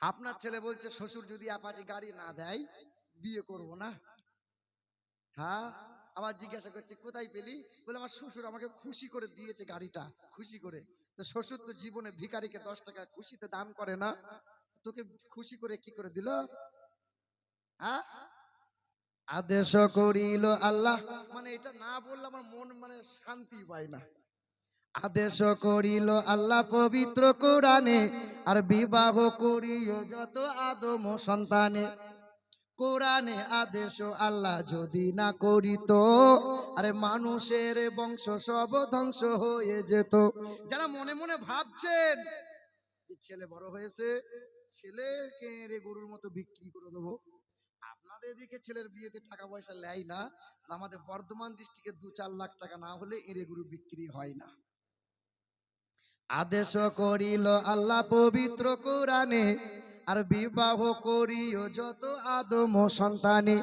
আপনার ছেলে বলছে শ্বশুর যদি অ্যাপাচি গাড়ি না দেয় বিয়ে করব না। হ্যাঁ, আবার জিজ্ঞাসা করছে কোথায় পেলি? বলে আমার শ্বশুর আমাকে খুশি করে দিয়েছে গাড়িটা, খুশি করে। তো শ্বশুর তো জীবনে ভিখারিকে 10 টাকা খুশিতে দান করে না, তোকে খুশি করে কি করে দিল? হ্যাঁ, আদেশ করিল আল্লাহ, মানে এটা না বললে আমার মন মানে শান্তি পায় না। আদেশ করিল আল্লাহ পবিত্র কোরআনে, আর বিবাহ করিও যত আদম সন্তানে। কোরআনে আদেশ আল্লাহ যদি না করিত, আরে মানুষের বংশ সব ধ্বংস হয়ে যেত। যারা মনে মনে ভাবছেন যে ছেলে বড় হয়েছে, ছেলেকে রে গরুর মতো বিক্রি করে দেবো, আপনাদের এদিকে ছেলের বিয়েতে টাকা পয়সা নেয় না, আর আমাদের বর্ধমান ডিস্ট্রিক্টে 2-4 লাখ টাকা না হলে এরে গরু বিক্রি হয় না। আদেশ করিল আল্লাহ পবিত্র কোরআনে, আর বিবাহ করিও যত আদম সন্তানে।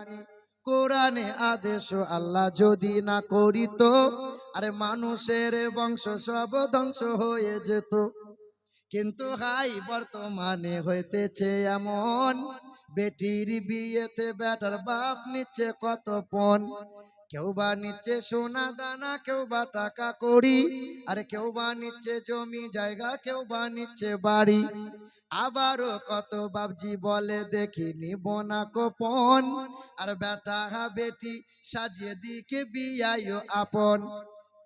কোরআনে আদেশ আল্লাহ যদি না করিত, আরে মানুষের বংশ সব ধ্বংস হয়ে যেত। কিন্তু হাই বর্তমানে হইতেছে এমন, বেটির বিয়েতে বেটার বাপ নিচ্ছে কত পণ। কেউ বা নিচ্ছে সোনা দানা, কেউ বা টাকা কড়ি, আর কেউ বা নিচ্ছে জমি জায়গা, কেউ বা নিচ্ছে বাড়ি। আবারও কত বাপজি বলে দেখি নিব না কোপন, আর বেটা বেটি সাজিয়ে দিকে বিয়ায় আপন।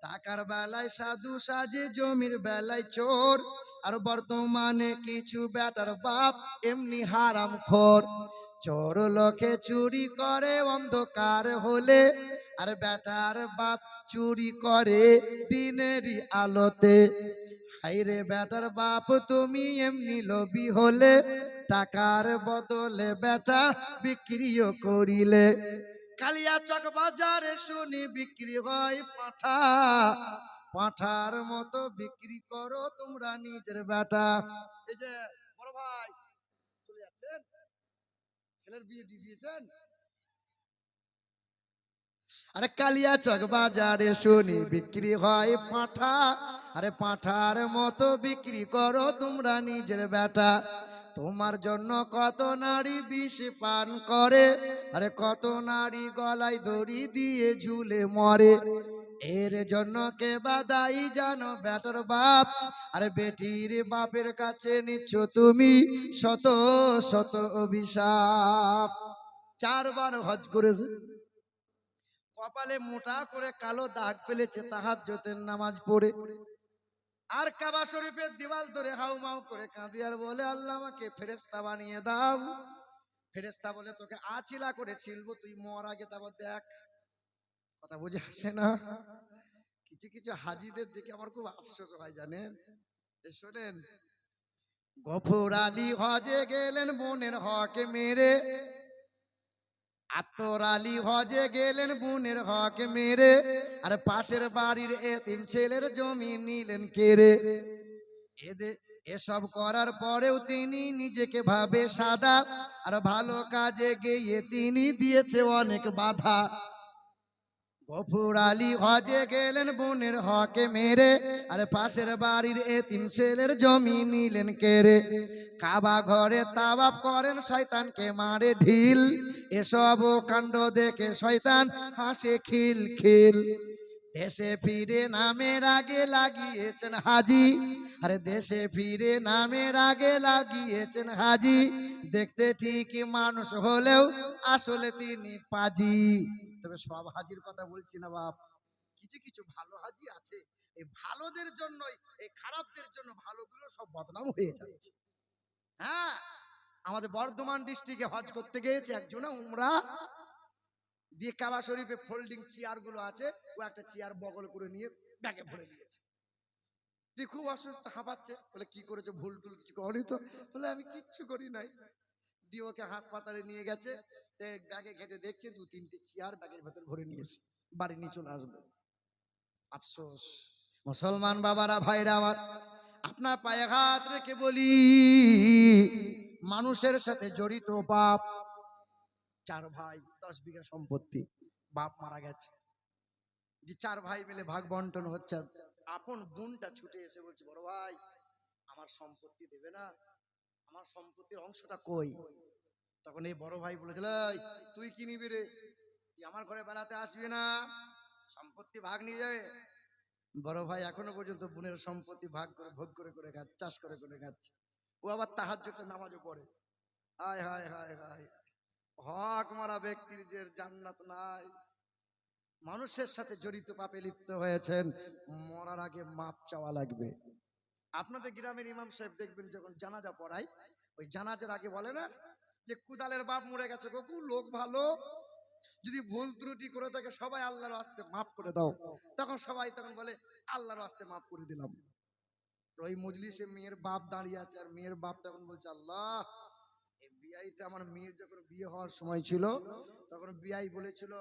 টাকার বেলায় সাধু সাজে, জমির বেলায় চোর, আর বর্তমানে কিছু বেটার বাপ এমনি হারাম খোর। চোর লোকে চুরি করে অন্ধকার হলে, আর বেটার বাপ চুরি করে দিনেরই আলোতে। হাইরে বেটার বাপ তুমি এমনি লোভী হলে, টাকার বদলে বেটা বিক্রিও করিলে। কালিয়াচক বাজারে শুনি বিক্রি হয় পাঁঠা, পাঁঠার মতো বিক্রি করো তোমরা নিজের বেটা। এই যে বড় ভাই চলে যাচ্ছেন, ছেলের বিয়ে দিয়ে দিয়েছেন। আরে কালিয়াচক বাজারে শুনি বিক্রি হয় পাঁঠা, আরে পাঁঠার মতো বিক্রি করো তোমরা নিজের বেটা। তোমার জন্য কত নারী বিষ পান করে, আরে কত নারী গলায় দড়ি দিয়ে ঝুলে মরে। এর জন্য কে বা দায়ী জানো বেটার বাপ, আরে বেটির বাপের কাছে নিচ্ছ তুমি শত শত অভিশাপ। 4 বার হজ করেছে, কপালে মোটা করে কালো দাগ ফেলেছে তাহাজ্জুদের নামাজ পড়ে, আর কাবা শরীফের দেওয়াল ধরে হাউমাউ করে কাঁদি আর বলে আল্লাহ আমাকে ফেরেশতা বানিয়ে দাও। ফেরেশতা বলে তোকে আছিলা করে ছিলবো, তুই মর আগে তারপর দেখ। কথা বুঝে আসে না? কিছু কিছু হাজিদের দেখে আমার খুব আফসোস হয় জানেন। শোনেন, গফুর আলী হজে গেলেন বোনের হক মেরে, আতর আলী হজে গেলেন বোনের হক মেরে, আর পাশের বাড়ির এতিম ছেলের জমি নিলেন কেড়ে। এসব করার পরেও তিনি নিজেকে ভাবে সাদা, আর ভালো কাজে গিয়ে তিনি দিয়েছে অনেক বাধা। গফুর আলী হজে গেলেন বোনের হকে মেরে, আর পাশের বাড়ির এতিম ছেলের জমি নিলেন কেড়ে। কাবা ঘরে তাওয়াফ করেন, শয়তানকে মারে ঢিল। এসব কাণ্ড দেখে শয়তান হাসে খিল খিল। দেশে ফিরে নামের আগে লাগিয়েছেন হাজি, আরে দেশে ফিরে নামের আগে লাগিয়েছেন হাজি। দেখতে ঠিকই মানুষ হলেও আসলে তিনি পাজি। তবে সব হাজির কথা বলছি না বাপ, কিছু কিছু ভালো হাজি আছে, এই ভালোদের জন্যই, এই খারাপদের জন্য ভালোগুলো সব বদনাম হয়ে যাচ্ছে। হ্যাঁ, আমাদের বর্ধমান ডিস্ট্রিক্টে হজ করতে গিয়েছে একজনা উমরা দিয়ে, কাবা শরীফে ফোল্ডিং চেয়ার গুলো আছে, ও একটা চেয়ার বগল করে নিয়ে ব্যাগে ভরে নিয়েছে। দিয়ে খুব অসুস্থ, হাঁপাচ্ছে। বলে কি করেছো, ভুল টুল কিছু করি তো? বলে আমি কিচ্ছু করি নাই। দিয়ে ওকে হাসপাতালে নিয়ে গেছে, ব্যাগে ঘেটে দেখছে 2-3টে চেয়ার ব্যাগের ভেতর ভরে নিয়েছে, বাড়ি নিয়ে চলে আসবে। আফসোস। মুসলমান বাবারা ভাইরা আমার, আপনার পায়ে হাত রেখে বলি, মানুষের সাথে জড়িত বাপ। 4 ভাই, 10 বিঘা সম্পত্তি, বাপ মারা গেছে। যে 4 ভাই মিলে ভাগ বন্টন হচ্ছে, আপন বোনটা ছুটে এসে বলছে, বড় ভাই আমার সম্পত্তি দেবে না, আমার সম্পত্তির অংশটা কই? তখন এই বড় ভাই বলেছিল, "এই, তুই কি নিবি রে? তুই আমার ঘরে বেড়াতে আসবি না, সম্পত্তি ভাগ নিয়ে যাবে।" বড় ভাই এখনো পর্যন্ত বোনের সম্পত্তি ভাগ করে ভোগ করে করে খাচ্ছে, চাষ করে করে খাচ্ছে। ও আবার তাহাজ্জুদের নামাজও পড়ে। হায় হায় হায় হায়, হক মারা ব্যক্তির যে জান্নাত নাই। মানুষের সাথে জড়িত পাপে লিপ্ত হয়েছেন, মরার আগে মাপ চাওয়া লাগবে। আপনাদের গ্রামের ইমাম সাহেব দেখবেন যখন জানাজা পড়ায়, ওই জানাজার আগে বলে না যে কুদালের বাপ মরে গেছে, গো লোক ভালো, যদি ভুল ত্রুটি করে থাকে সবাই আল্লাহর আস্তে মাফ করে দাও। তখন সবাই তখন বলে আল্লাহর আস্তে মাফ করে দিলাম। ওই মজলিসে মেয়ের বাপ দাঁড়িয়ে আছে, আর মেয়ের বাপ তখন বলছে, আল্লাহ, এই বিয়াইটা আমার মেয়ের যখন বিয়ে হওয়ার সময় ছিল তখন বিয়াই বলেছিল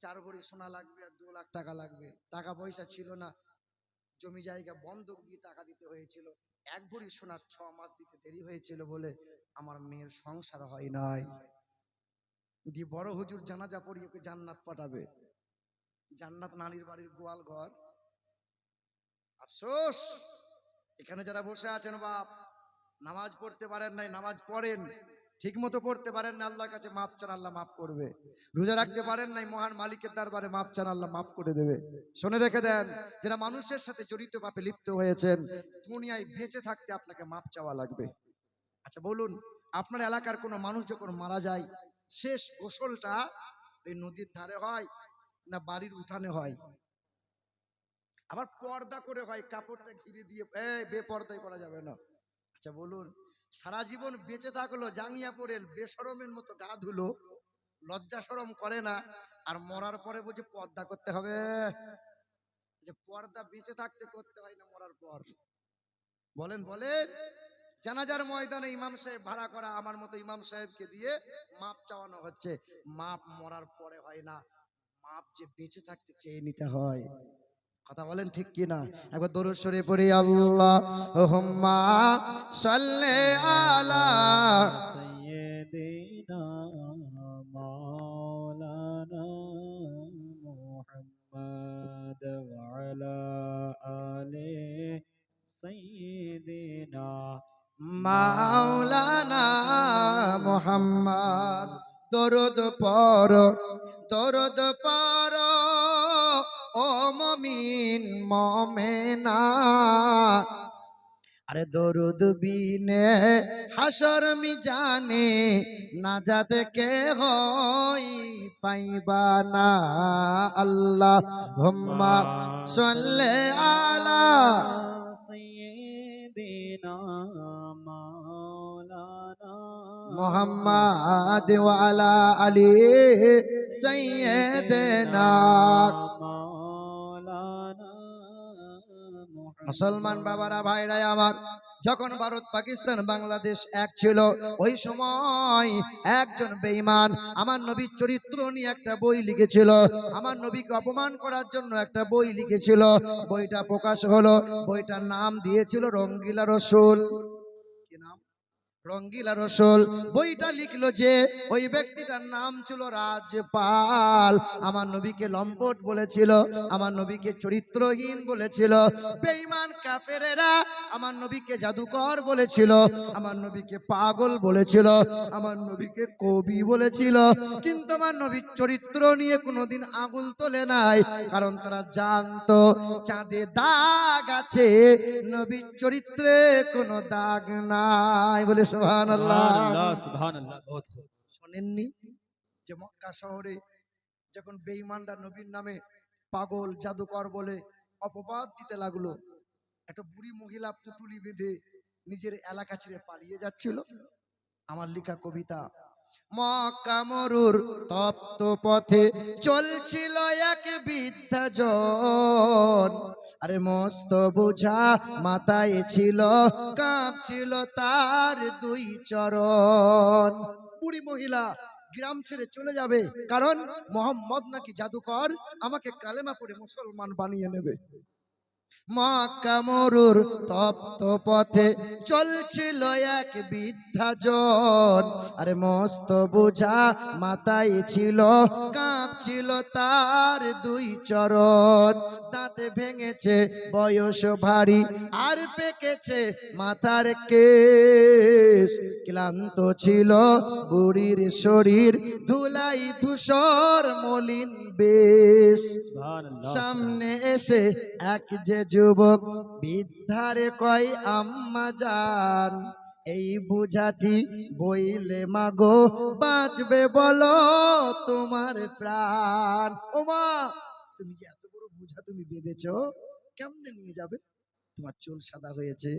4 ভরি সোনা লাগবে আর 2 লাখ টাকা লাগবে। টাকা পয়সা ছিল না, জমি জায়গা বন্ধক দিয়ে টাকা দিতে হয়েছিল। 1 ভরি সোনার 6 মাস দিতে দেরি হয়েছিল বলে আমার মেয়ের সংসার হয় নাই। দিয়ে বড় হুজুর জানাজা পড়িয়ে ওকে জান্নাত পাঠাবে। জান্নাত নানির বাড়ির গোয়াল ঘর। আফসোস, এখানে যারা বসে আছেন বাপ, নামাজ পড়তে পারেন নাই, নামাজ পড়েন, ঠিক মতো পড়তে পারেন না, আল্লাহর কাছে মাপ চান, আল্লাহ মাফ করবে। রোজা রাখতে পারেন নাই, মহান মালিকের দরবারে মাপ চান, আল্লাহ মাফ করে দেবে। শুনে রেখে দেন, যারা মানুষের সাথে জড়িত পাপে লিপ্ত হয়েছেন, দুনিয়ায় বেঁচে থাকতে আপনাকে মাপ চাওয়া লাগবে। আচ্ছা বলুন, আপনার এলাকার কোনো মানুষ যখন মারা যায়, শেষ গোসলটা এই নদীর ধারে হয় না বাড়ির উঠানে হয়? আবার পর্দা করে হয়, কাপড়টা ঘিরে দিয়ে, বেপর্দায় করা যাবে না। আচ্ছা বলুন, সারা জীবন বেঁচে থাকলো, জাঙ্গিয়া পরে বেশরমের মতো গা ধুলো, লজ্জা শরম করে না, আর মরার পরে বলছে পর্দা করতে হবে। যে পর্দা বেঁচে থাকতে করতে হয় না, মরার পর? বলেন বলেন। জানাজার ময়দানে ইমাম সাহেব ভাড়া করা আমার মতো ইমাম সাহেবকে দিয়ে মাপ চাওয়ানো হচ্ছে। মাপ মরার পরে হয় না, মাপ যে বেঁচে থাকতে চেয়ে নিতে হয়। কথা বলেন ঠিক কি না? একবার দরুদ শরীফ পড়ি, আল্লাহুম্মা সাল্লি আলা سيدنا مولانا محمد وعلى آل سيدنا মাওলানা মুহাম্মদ। দরুদ পড়ো, দরুদ পড়ো ও মুমিন মুমিনাত। আরে দরুদ বিনে হাসর মিজানে নাজাত কে হই পাইবা না। আল্লাহুম্মা সাল্লি আলা سيدنا مولانا মুহাম্মাদ ওয়া আলা আলি সাইয়্যিদিনা। مولانا মুসলমান বাবারা, ভাইরা আমার, যখন ভারত পাকিস্তান বাংলাদেশ এক ছিল, ওই সময় একজন বেঈমান আমার নবীর চরিত্র নিয়ে একটা বই লিখেছিল, আমার নবীকে অপমান করার জন্য একটা বই লিখেছিল। বইটা প্রকাশ হলো, বইটার নাম দিয়েছিল রঙ্গিলা রসুল। কি নাম? রঙ্গিলা রসুল। বইটা লিখলো যে ওই ব্যক্তিটার নাম ছিল রাজপাল। আমার নবীকে লম্পট বলেছিল, আমার নবীকে চরিত্রহীন বলেছিল। বেঈমান কাফেরেরা আমার নবীকে জাদুকর বলেছিল, আমার নবীকে পাগল বলেছিল, আমার নবীকে কবি বলেছিল। কিন্তু আমার নবীর চরিত্র নিয়ে কোনোদিন আঙুল তোলে নাই, কারণ তারা জানতো চাঁদে দাগ আছে, নবীর চরিত্রে কোনো দাগ নাই। বলে সুবহানাল্লাহ। سبحان الله बहुत खूब। শোনেননি যে মক্কা শহরে যখন বেঈমানরা নবীর নামে পাগল জাদুকর বলে অপবাদ দিতে লাগলো, একটা বুড়ি মহিলা পুটুলি বেঁধে নিজের এলাকা ছেড়ে পালিয়ে যাচ্ছিল। আমার লেখা কবিতা। মক্কা মরুর তপ্ত পথে চলছিল এক বৃদ্ধা জন, আরে মস্ত বোঝা মাথায় ছিল, কাঁপছিল তার 2 চরণ। বুড়ি মহিলা গ্রাম ছেড়ে চলে যাবে, কারণ মোহাম্মদ নাকি জাদুকর, আমাকে কালেমা পড়ে মুসলমান বানিয়ে নেবে। মক্কা মরুর তপ্ত পথে চলছিল এক বৃদ্ধাজন, আরে মস্ত বোঝা মাথায় ছিল, কাঁপছিল তার দুই চরণ। দাঁতে ভেঙেছে বয়স ভারী, আর পেকেছে মাথার কেশ। ক্লান্ত ছিল বুড়ির শরীর, ধুলাই ধূসর মলিন বেশ। সুবহানাল্লাহ। সামনে এসে এক যে যুবক বৃদ্ধারে কয়, আম্মা জান, এই বুঝাটি বইলে মাগো বাঁচবে বলো তোমার প্রাণ। ও মা, তুমি যে এত বড় বুঝা তুমি বেঁধেছো, কেমনে নিয়ে যাবে? তোমার চুল সাদা হয়েছে,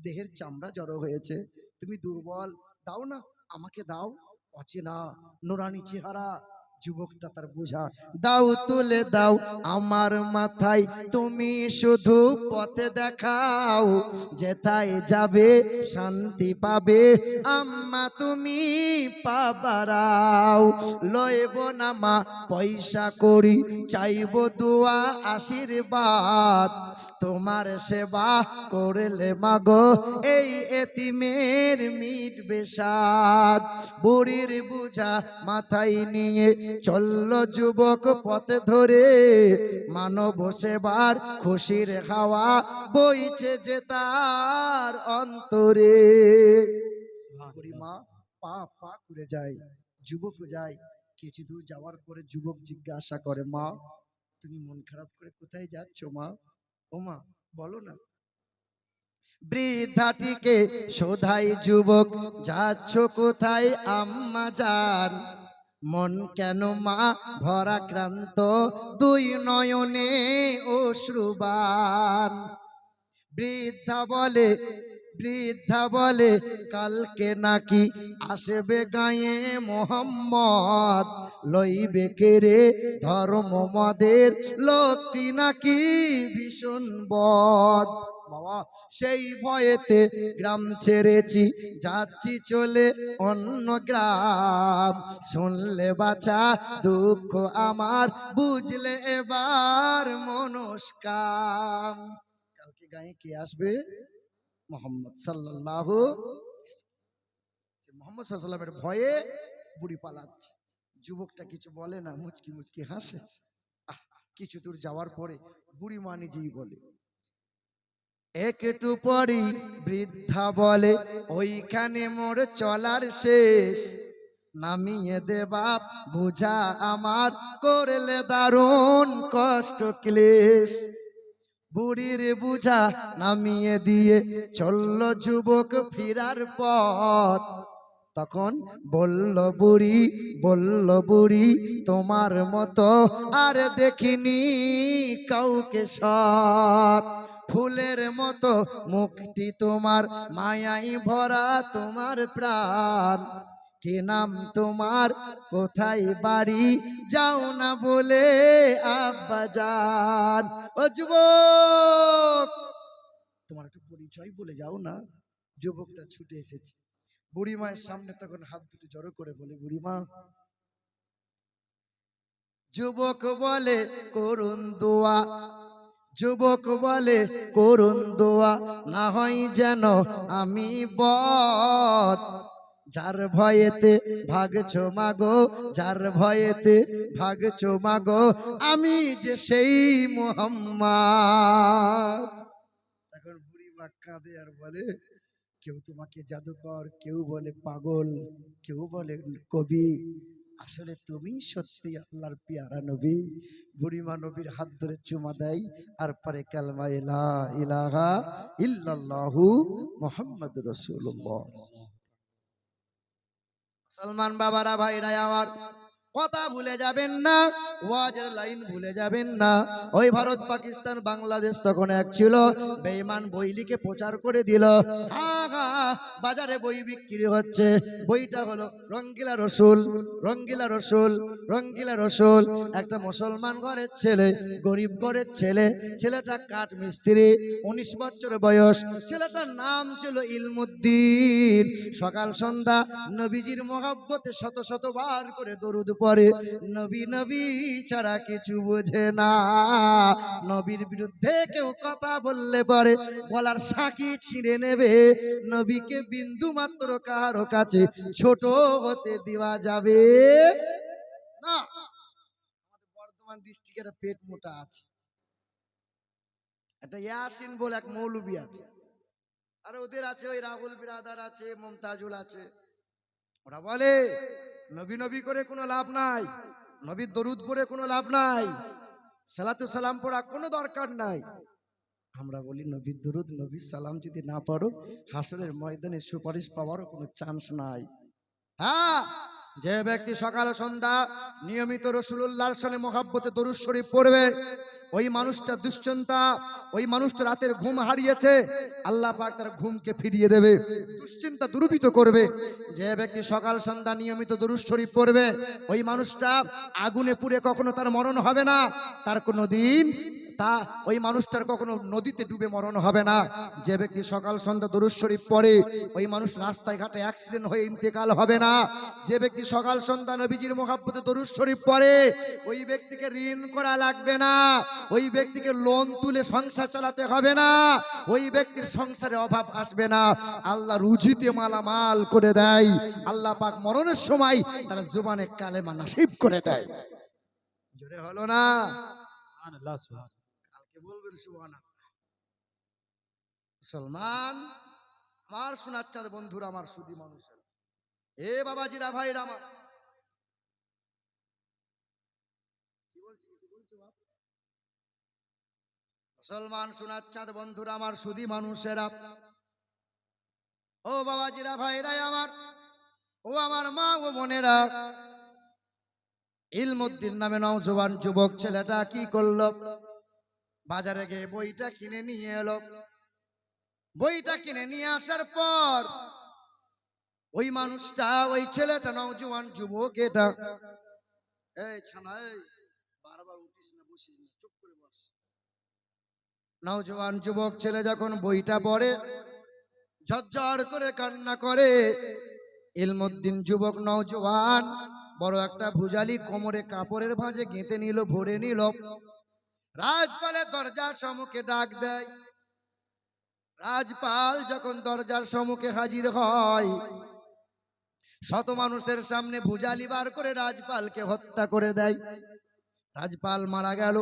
দেহের চামড়া জড়ো হয়েছে, তুমি দুর্বল, দাও না, আমাকে দাও। অচেনা নুরানি চেহারা যুবকটা তার বোঝা, দাও তুলে দাও আমার মাথায়, তুমি শুধু পথে দেখাও, যেথায় যাবে শান্তি পাবে আম্মা তুমি পাবারাও। লইব না মা পয়সা করি, চাইব দোয়া আশীর্বাদ, তোমার সেবা করলে মাগো এই এতিমের মিটবে সাদ। বুড়ির বুঝা মাথায় নিয়ে চলল যুবক পথে ধরে, মানব সেবার খুশির হাওয়া বইছে যে তার অন্তরে। বুড়ি মা পা পা করে যায়, যুবক যায়। কিছু দূর যাওয়ার পরে যুবক জিজ্ঞাসা করে, মা তুমি মন খারাপ করে কোথায় যাচ্ছ মা? ও মা বলো না। বৃদ্ধাটিকে শোধাই যুবক, যাচ্ছ কোথায় আম্মা জান? মন কেন মা ভরাক্রান্ত, দুই নয়নে অশ্রুবাণ। বৃদ্ধা বলে কালকে নাকি আসবে গায়ে মোহাম্মদ, লইবে কেড়ে ধর্ম মদের লোকটি নাকি ভীষণ বদ। বাবা, সেই ভয়েতে গ্রাম ছেড়েছি, যাচ্ছি চলে অন্য গ্রাম। শুনলে বাছা দুঃখ আমার, বুঝলে এবার মনস্কাম। কালকে গায়ে কে আসবে? মোহাম্মদ সাল্লাল্লাহু। মোহাম্মদ সাল্লাল্লাহু ভয়ে বুড়ি পালাচ্ছে। যুবকটা কিছু বলে না, মুচকি মুচকি হাসে। কিছু দূর যাওয়ার পরে বুড়ি মা নিজেই বলে, একটু পরই বৃদ্ধা বলে, ওইখানে মোর চলার শেষ, নামিয়ে দে বাপ বুঝা আমার, করলে দারুণ কষ্ট ক্লেশ। বুড়ির বুঝা নামিয়ে দিয়ে চলল যুবক ফিরার পথ। তখন বলল বুড়ি তোমার মতো আর দেখিনি কাউকে সৎ। ফুলের মতো মুখটি তোমার, মায়াই ভরা তোমার প্রাণ। কি নাম তোমার, কোথায় বাড়ি, যাও না বলে আব্বা জান। ও যুবক, তোমার একটু পরিচয় বলে যাও না। যুবকটা ছুটে এসেছে বুড়ি মায়ের সামনে, তখন হাত দুটো জড়ো করে বলে, বুড়ি মা। যুবক বলে করুন দোয়া, যুবক বলে করুন দোয়া, না হয় যেন আমি বদ। যার ভয়েতে ভাগছো মাগো, যার ভয়েতে ভাগছো মাগো, আমি যে সেই মুহাম্মদ। তখন বুড়ি মা কাঁদে আর বলে, কেউ তোমাকে জাদুকর, কেউ বলে পাগল, কেউ বলে কবি, আসলে তুমি সত্যি আল্লাহর পেয়ারা নবী। বুড়িমা নবীর হাত ধরে চুমা দেয়, আর পরে কালমা লা ইলাহা ইল্লাল্লাহু মুহাম্মাদুর রাসূলুল্লাহ। মুসলমান বাবারা, ভাইরা আমার, কথা ভুলে যাবেন না, ওয়াজের লাইন ভুলে যাবেন না। ওই ভারত পাকিস্তান বাংলাদেশ তখন এক ছিল, বেঈমান বই লিখে প্রচার করে দিল। বাজারে বই বিক্রি হচ্ছে, বইটা হলো রঙ্গিলা রসুল, রঙ্গিলা রসুল, রঙ্গিলা রসুল। একটা মুসলমান ঘরের ছেলে, গরিব ঘরের ছেলে, ছেলেটা কাঠ মিস্ত্রি, 19 বছর বয়স। ছেলেটার নাম ছিল ইলমুদ্দিন। সকাল সন্ধ্যা নবীজির মহব্বতে শত শতবার করে দরুদ পরে নবী নবী ছাড়া কিছু বোঝে না। নবীর বিরুদ্ধে কেউ কথা বললে পরে গলার সাকি ছিঁড়ে নেবে। নবীকে বিন্দু মাত্র কারো কাছে ছোট হতে দেওয়া যাবে না। আমাদের বর্ধমান ডিস্ট্রিক্টের পেট মোটা আছে, একটা ইয়াসিন বলে এক মৌলবী আছে, আর ওদের আছে ওই রাহুল বিরাদার আছে, মমতাজুল আছে। ওরা বলে নবী নবী করে কোনো লাভ নাই, নবীর দরুদ পড়ে কোনো লাভ নাই, সালাতু সালাম পড়া কোনো দরকার নাই। আমরা বলি নবীর দরুদ নবীর সালাম যদি না পড়ো হাসরের ময়দানে সুপারিশ পাওয়ারও কোনো চান্স নাই। হ্যাঁ, যে ব্যক্তি সকাল সন্ধ্যা নিয়মিত রাসূলুল্লাহর শানে মহব্বতে দরুদ শরীফ পড়বে, ওই মানুষটা দুশ্চিন্তা, ওই মানুষটা রাতের ঘুম হারিয়েছে, আল্লাহ পাক তার ঘুমকে ফিরিয়ে দেবে, দুশ্চিন্তা দূরীভূত করবে। যে ব্যক্তি সকাল সন্ধ্যা নিয়মিত দরুদ শরীফ পড়বে, ওই মানুষটা আগুনে পুড়ে কখনো তার মরণ হবে না, তার কোনো দিন ওই মানুষটার কখনো নদীতে ডুবে মরণ হবে না। যে ব্যক্তি সকাল সন্ধ্যা দরুদ শরীফ পড়ে, ওই মানুষ রাস্তায় ঘাটে অ্যাক্সিডেন্ট হয়ে ইন্তেকাল হবে না। যে ব্যক্তি সকাল সন্ধ্যা নবীজির মহব্বতে দরুদ শরীফ পড়ে, ওই ব্যক্তিকে ঋণ করা লাগবে না, ওই ব্যক্তিকে লোন তুলে সংসার চালাতে হবে না, ওই ব্যক্তির সংসারে অভাব আসবে না। আল্লাহ রুজিতে মালামাল করে দেয়, আল্লাহ পাক মরণের সময় তার জবানে কালেমা নসিব করে দেয়। জোরে হলো না? সুবহানাল্লাহ, সুবহানাল্লাহ। কালকে বলবেন সুবহানাল্লাহ। মুসলমান আমার সোনার চাঁদ বন্ধুরা, আমার সুধী মানুষের, এ বাবাজিরা ভাইরা আমার, কি বলছি বাপ? মুসলমান সোনার চাঁদ বন্ধুরা, আমার সুধী মানুষেরা, ও বাবাজিরা ভাইরা আমার, ও আমার মা ও বোনেরা, ইলমুদ্দিন নামে নওজোয়ান যুবক ছেলেটা কি করলো? বাজারে গিয়ে বইটা কিনে নিয়ে এলো। বইটা কিনে নিয়ে আসার পর ওই মানুষটা, ওই ছেলেটা, নওজোয়ান যুবক, এটা এই ছানা, এই বারবার উঠিস না, বসিস না, চুপ করে বস। নওজোয়ান যুবক ছেলে যখন বইটা পড়ে ঝরঝর করে কান্না করে। ইলমুদ্দিন যুবক নওজোয়ান বড় একটা ভুজালি কোমরে কাপড়ের ভাঁজে গেঁথে নিল, ভরে নিল, রাজপালের দরজার সম্মুখে ডাক দেয়। রাজপাল যখন দরজার সম্মুখে হাজির হয়, শত মানুষের সামনে ভুজালি বার করে রাজপালকে হত্যা করে দেয়। রাজপাল মারা গেল,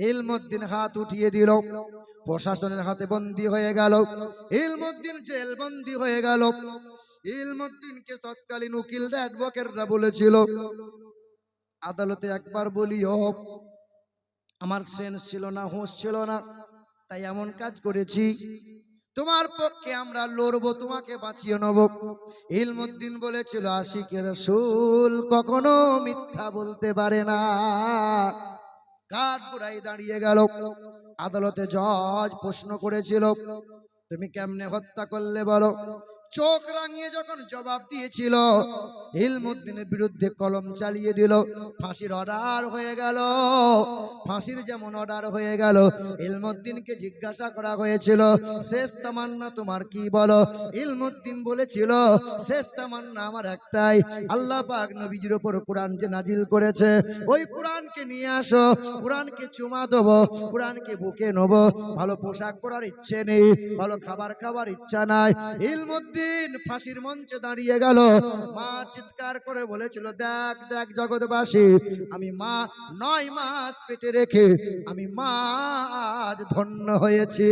ইলমুদ্দিন হাত উঠিয়ে দিল, প্রশাসনের হাতে বন্দী হয়ে গেল, ইলমুদ্দিন জেল বন্দী হয়ে গেল। ইলমুদ্দিনকে তৎকালীন উকিলরা, অ্যাডভোকেটরা বলেছিল, আদালতে একবার বলিও আমার সেন্স ছিল না, হোশ ছিল না, তাই এমন কাজ করেছি, তোমার পক্ষে আমরা লড়বো, তোমাকে বাঁচিয়ে নেব। ইলমুদ্দিন বলেছিল, আশিকের রাসূল কখনো মিথ্যা বলতে পারে না। কাঠ গোড়ায় দাঁড়িয়ে গেল। আদালতে জজ প্রশ্ন করেছিল, তুমি কেমনে হত্যা করলে বলো? চোখ রাঙিয়ে যখন জবাব দিয়েছিল, ইলমুদ্দিনের বিরুদ্ধে কলম চালিয়ে দিল, ফাঁসির অর্ডার হয়ে গেল। ফাঁসির যেমন অর্ডার হয়ে গেল, ইলমুদ্দিনকে জিজ্ঞাসা করা হয়েছিল, শেষ তামান্না তোমার কি বলো? ইলমুদ্দিন বলেছিল, শেষ তামান্না আমার একটাই, আল্লাহ পাক নবীজির উপর কোরআন যে নাজিল করেছে, ওই কোরআনকে নিয়ে আসো, কোরআনকে চুমা দেবো, কোরআনকে বুকে নেব। ভালো পোশাক পরার ইচ্ছে নেই, ভালো খাবার খাবার ইচ্ছা নাই। ইলমুদ্দিন ফাঁসির মঞ্চে দাঁড়িয়ে গেল। মা চিৎকার করে বলেছিল, দেখ দেখ জগৎবাসী, আমি মা 9 মাস পেটে রেখে আমি মা আজ ধন্য হয়েছি।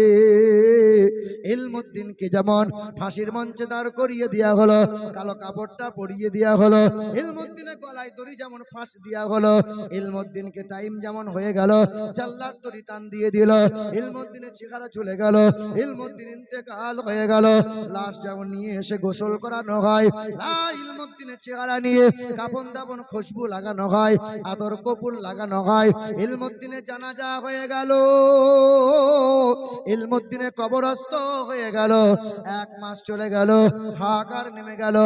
ইলমুদ্দিনকে যেমন ফাঁসির মঞ্চে দাঁড় করিয়ে দেয়া হলো, কালো কাপড়টা পরিয়ে দেয়া হলো, ইলমুদ্দিনের গলায় দড়ি যেমন ফাঁস দেয়া হলো, ইলমুদ্দিনকে টাইম যেমন হয়ে গেল, জাল্লাদ দড়ি টান দিয়ে দিল, ইলমুদ্দিনের চেহারা চলে গেল, ইলমুদ্দিন ইন্তেকাল হয়ে গেল। লাশ যেমন নিয়ে এসে গোসল করানো হয়, ইলমুদ্দিনের চেহারা নিয়ে কাফন দাফন খুশবু লাগানো হয়, আদর কপুর লাগানো হয়। ইলমুদ্দিনের জানাজা হয়ে গেল, ইলমুদ্দিনের কবরস্থ হয়ে গেল। 1 মাস চলে গেল, হাহাকার নেমে গেল,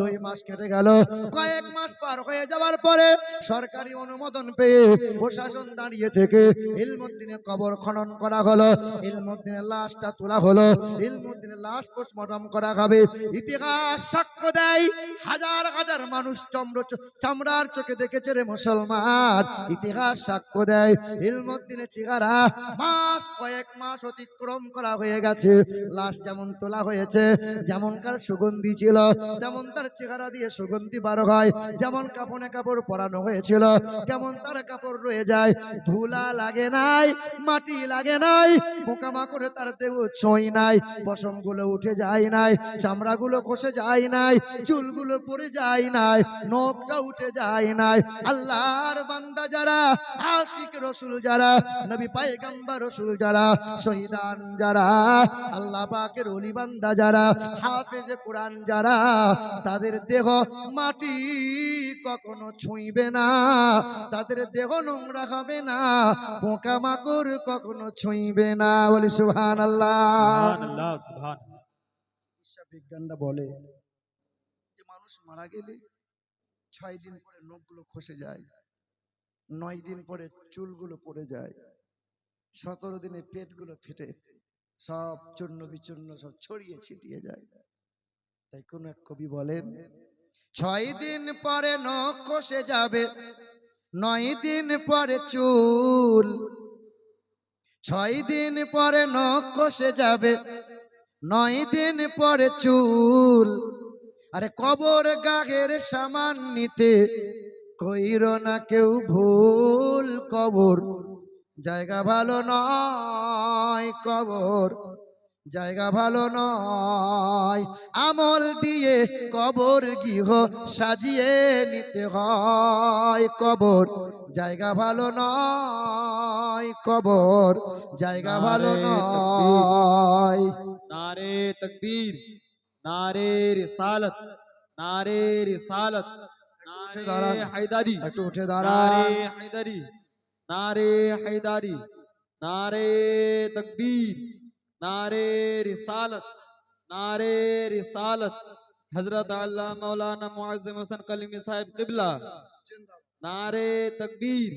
2 মাস কেটে গেল, কয়েক মাস মাস পার হয়ে যাওয়ার পরে সরকারি অনুমোদন পেয়ে প্রশাসন দাঁড়িয়ে থেকে ইলমুদ্দিনের কবর খনন করা হলো, ইলমুদ্দিনের লাশটা তোলা হলো, ইলমুদ্দিনের লাশ পোস্টমর্টম করা হবে। ইতিহাস সাক্ষ্য দেয় হাজার হাজার মানুষ চামড়ার চোখে দেখেছে রে মুসলমান। ইতিহাস সাক্ষ্য দেয় ইলমুদ্দিনের চেহারা কয়েক মাস অতিক্রম করা হয়ে গেছে, লাশ যেমন তোলা হয়েছে, যেমনকার সুগন্ধি ছিল তেমন তার চেহারা দিয়ে সুগন্ধি বার হয়, যেমন কাপড়ে কাপড় পরানো হয়েছিল তেমন তার কাপড় রয়ে যায়, ধুলা লাগে নাই, মাটি লাগে নাই, পোকামাকড়ে তার দেহ ছুঁই নাই, পশমগুলো উঠে যায় নাই, চামড়াগুলো খসে যায় নাই, চুলগুলো পড়ে যায় নাই, নখটা উঠে যায় নাই। আল্লাহর বান্দা যারা, আশিক রসুল যারা, নবী পয়গম্বর রসুল যারা, শহীদান যারা, আল্লাহ পাকের ওলি বান্দা যারা, হাফেজে কোরআন যারা, তাদের দেহ মাটি কখনো ছুঁইবে না, তাদের দেহ নোংরা হবে না, পোকামাকড় কখনো ছুঁইবে না। বলি সুবহানাল্লাহ। সুবহানাল্লাহ, সুবহান। চিকিৎসা বিজ্ঞানরা বলে যে মানুষ মারা গেলে 6 দিন পরে নখগুলো খসে যায়, 9 দিন পরে চুলগুলো পড়ে যায়, 17 দিনে পেটগুলো ফেটে সব চূর্ণ বিচূর্ণ সব ছড়িয়ে ছিটিয়ে যায়। তাই কোন এক কবি বলেন 6 দিন পরে নখ খসে যাবে, 9 দিন পরে চুল, 6 দিন পরে নখ খসে যাবে, 9 দিন পরে চুল। আরে কবর গাগের সামান নিতে কইরো না কেউ ভুল, কবর জায়গা ভালো নয়, কবর জায়গা ভালো নয়, আমল দিয়ে কবর গৃহ সাজিয়ে নিতে হয়, কবর জায়গা ভালো নয়, কবর জায়গা ভালো নয়। नारे तकबीर, नारे रिसालत, नारे रिसालत, दारान। नारे हैदरी, একটু উঠে দাঁড়ান। नारे हैदरी, नारे हैदरी, नारे तकबीर, नारे रिसालत, नारे रिसालत, हजरत अल्लाह मौलाना मुअज्जिम हुसैन कलीमी साहिब किबला, नारे तकबीर,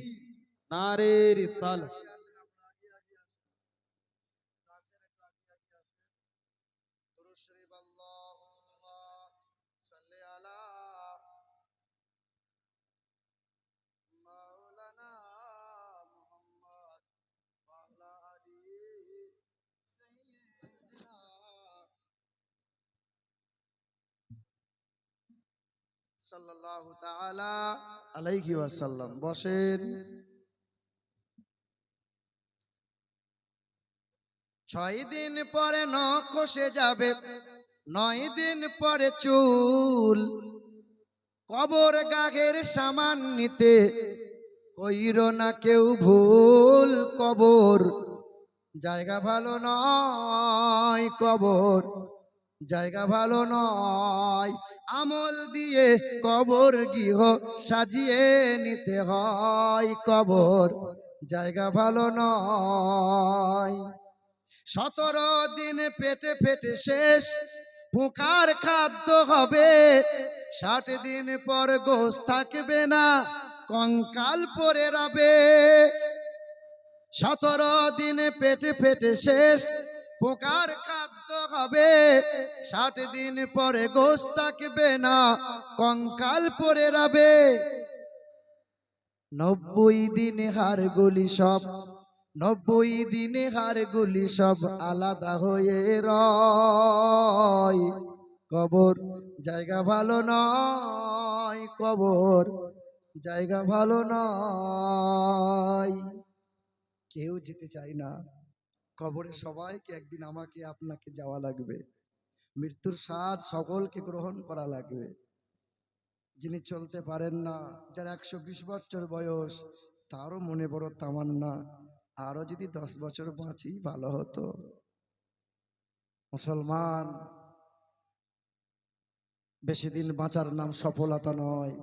नारे रिसालत। সাল্লাল্লাহু তাআলা আলাইহি ওয়াসাল্লাম। বসেন। 6 দিন পরে নখ খসে যাবে, 9 দিন পরে চুল, কবর গাগের সামান নিতে কইরো না কেউ ভুল, কবর জায়গা ভালো নয়, কবর জায়গা ভালো নয়, আমল দিয়ে কবর গৃহ সাজিয়ে নিতে হয়, কবর জায়গা ভালো নয়। 17 দিন পেটে পেটে শেষ, পোকার খাদ্য হবে, 60 দিন পর গোশ থাকবে না, কঙ্কাল পড়ে রবে। 17 দিন পেটে পেটে শেষ, পোকার খাদ্য হবে, 60 দিন পরে গোশ থাকবে না, কঙ্কাল পড়ে রবে। 90 দিনে হাড়গুলি সব, 90 দিনে হাড়গুলি সব আলাদা হয়ে রয়, কবর জায়গা ভালো নয়, কবর জায়গা ভালো নয়। কেউ যেতে চায় না কবরে, সবাইকে একদিন আমাকে আপনাকে যাওয়া লাগবে, মৃত্যুর স্বাদ সকলকে গ্রহণ করা লাগবে। যিনি চলতে পারেন না, যার 120 বছর বয়স, তারও মনে বড় তামান্না আরো যদি 10 বছর বাঁচি ভালো হতো। মুসলমান, বেশি দিন বাঁচার নাম সফলতা নয়,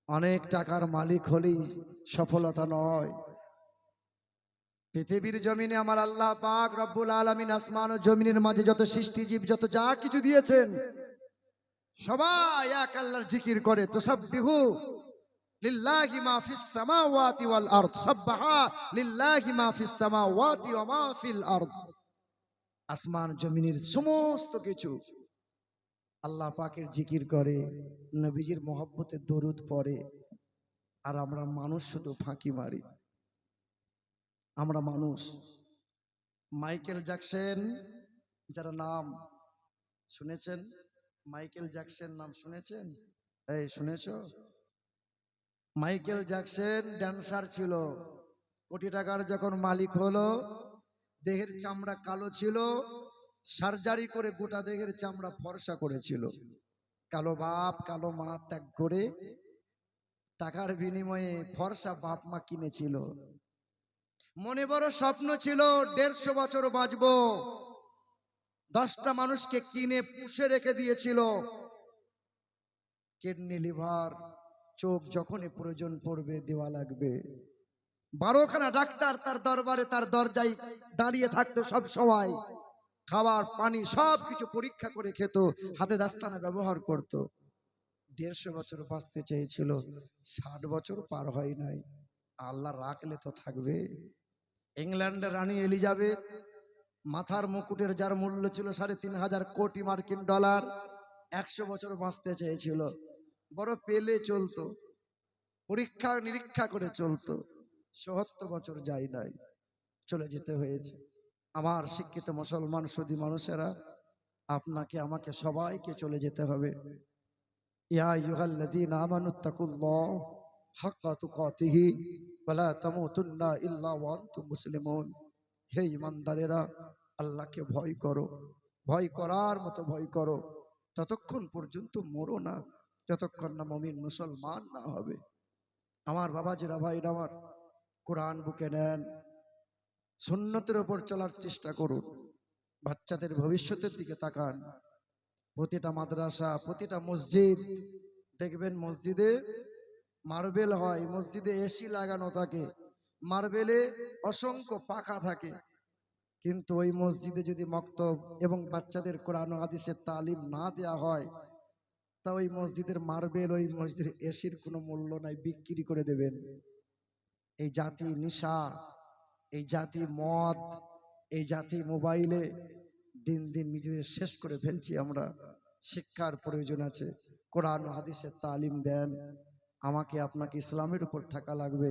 অনেক টাকার মালিক হলেই সফলতা নয়। পৃথিবীর জমিনে আমার আল্লাহ পাক রব্বুল আলামিন আসমান ও জমিনের মাঝে যত সৃষ্টি জীব, যত যা কিছু দিয়েছেন, সবাই এক আল্লাহর জিকির করে, তুসাব্বিহু লিল্লাহি মা ফিস সামাওয়াতি ওয়াল আরদ, সাব্বাহা লিল্লাহি মা ফিস সামাওয়াতি ওয়া মা ফিল আরদ। আসমান জমিনের সমস্ত কিছু আল্লাহ পাকের জিকির করে, নবীজির মহব্বতে দরুদ পড়ে। আর আমরা মানুষ শুধু ফাঁকি মারি। আমরা মানুষ। মাইকেল জ্যাকসন, যারা নাম শুনেছেন, মাইকেল জ্যাকসন নাম শুনেছেন? এই শুনেছো? মাইকেল জ্যাকসন ড্যান্সার ছিল, কোটি টাকার যখন মালিক হলো, দেহের চামড়া কালো ছিল, সার্জারি করে গোটা দেহের চামড়া ফর্সা করেছিল। কালো বাপ কালো মা ত্যাগ করে টাকার বিনিময়ে ফর্সা বাপ মা কিনেছিল। মনে বড় স্বপ্ন ছিল 150 বছর বাঁচবো। 10টা মানুষকে কিনে পুষে রেখে দিয়েছিল। কিডনি, লিভার, চোখ যখনই প্রয়োজন পড়বে দেওয়া লাগবে। 12খানা ডাক্তার তার দরবারে, তার দরজায় দাঁড়িয়ে থাকতো সব সময়। খাবার পানি সবকিছু পরীক্ষা করে খেত, হাতে দাস্তানা ব্যবহার করত। 150 বছর বাঁচতে চেয়েছিল, 60 বছর পার হয় নাই। আল্লাহ রাখলে তো থাকবে। ইংল্যান্ডের রানী এলিজাবেথ, মাথার মুকুটের যার মূল্য ছিল 3.5 কোটি মার্কিন ডলার, 100 বছর বাঁচতে চেয়েছিল। বড় পেলে চলতো, পরীক্ষা নিরীক্ষা করে চলতো। ৭০ বছর যায় নাই, চলে যেতে হয়েছে। আমার শিক্ষিত মুসলমান সুধী মানুষেরা, আপনাকে আমাকে সবাইকে চলে যেতে হবে। ইয়া আইয়ুহাল্লাযীনা আমানুত্তাকুল্লাহ হাক্কা তুকাতিহি ওয়া লা তামুতুন্না ইল্লা ওয়া আনতুম মুসলিমুন। হে ঈমানদারেরা, আল্লাহকে ভয় করো, ভয় করার মতো ভয় করো। ততক্ষণ পর্যন্ত মরো না, যতক্ষণ না মুমিন মুসলমান না হবে। আমার বাবাজিরা, ভাইরা আমার, কোরআন বুকে নেন, সুন্নতের উপর চলার চেষ্টা করুন। বাচ্চাদের ভবিষ্যতের দিকে তাকান। প্রতিটা মাদ্রাসা, প্রতিটা মসজিদ দেখবেন মসজিদে মার্বেল হয়, মসজিদে এসি লাগানো থাকে, মার্বেলে অসংখ্য পাখা থাকে। কিন্তু ওই মসজিদে যদি মক্তব এবং বাচ্চাদের কোরআন ও হাদিসের তালিম না দেয়া হয়, তা ওই মসজিদের মার্বেল, ওই মসজিদের এসির কোনো মূল্য নাই, বিক্রি করে দেবেন। এই জাতি নিশা, এই জাতি মদ, এই জাতি মোবাইলে দিন দিন নিজেদের শেষ করে ফেলছি আমরা। শিক্ষার প্রয়োজন আছে, কোরআন ও হাদিসের তালিম দেন। আমাকে আপনাকে ইসলামের উপর থাকা লাগবে,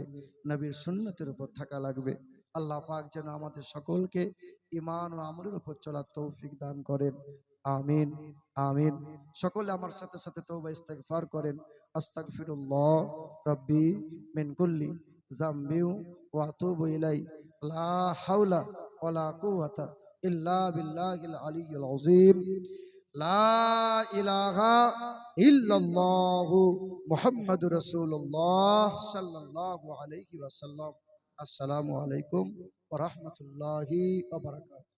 নবীর সুন্নতের উপর থাকা লাগবে। আল্লাহ পাক যেন আমাদের সকলকে ঈমান ও আমলের উপর চলার তৌফিক দান করেন। আমিন আমিন। সকলে আমার সাথে সাথে তওবা ইস্তিগফার করেন। আস্তাগফিরুল্লাহ রাব্বি মিন কুল্লি যামবি ওয়া আতুবু ইলাই। লা হাওলা ওয়ালা কুওয়াতা ইল্লা বিল্লাহিল আলিয়্যিল আযীম। লা ইলাহা ইল্লাল্লাহু মুহাম্মাদুর রাসূলুল্লাহ সাল্লাল্লাহু আলাইহি ওয়াসাল্লাম। আসসালামু আলাইকুম ওয়া রাহমাতুল্লাহি ওয়া বারাকাতুহু।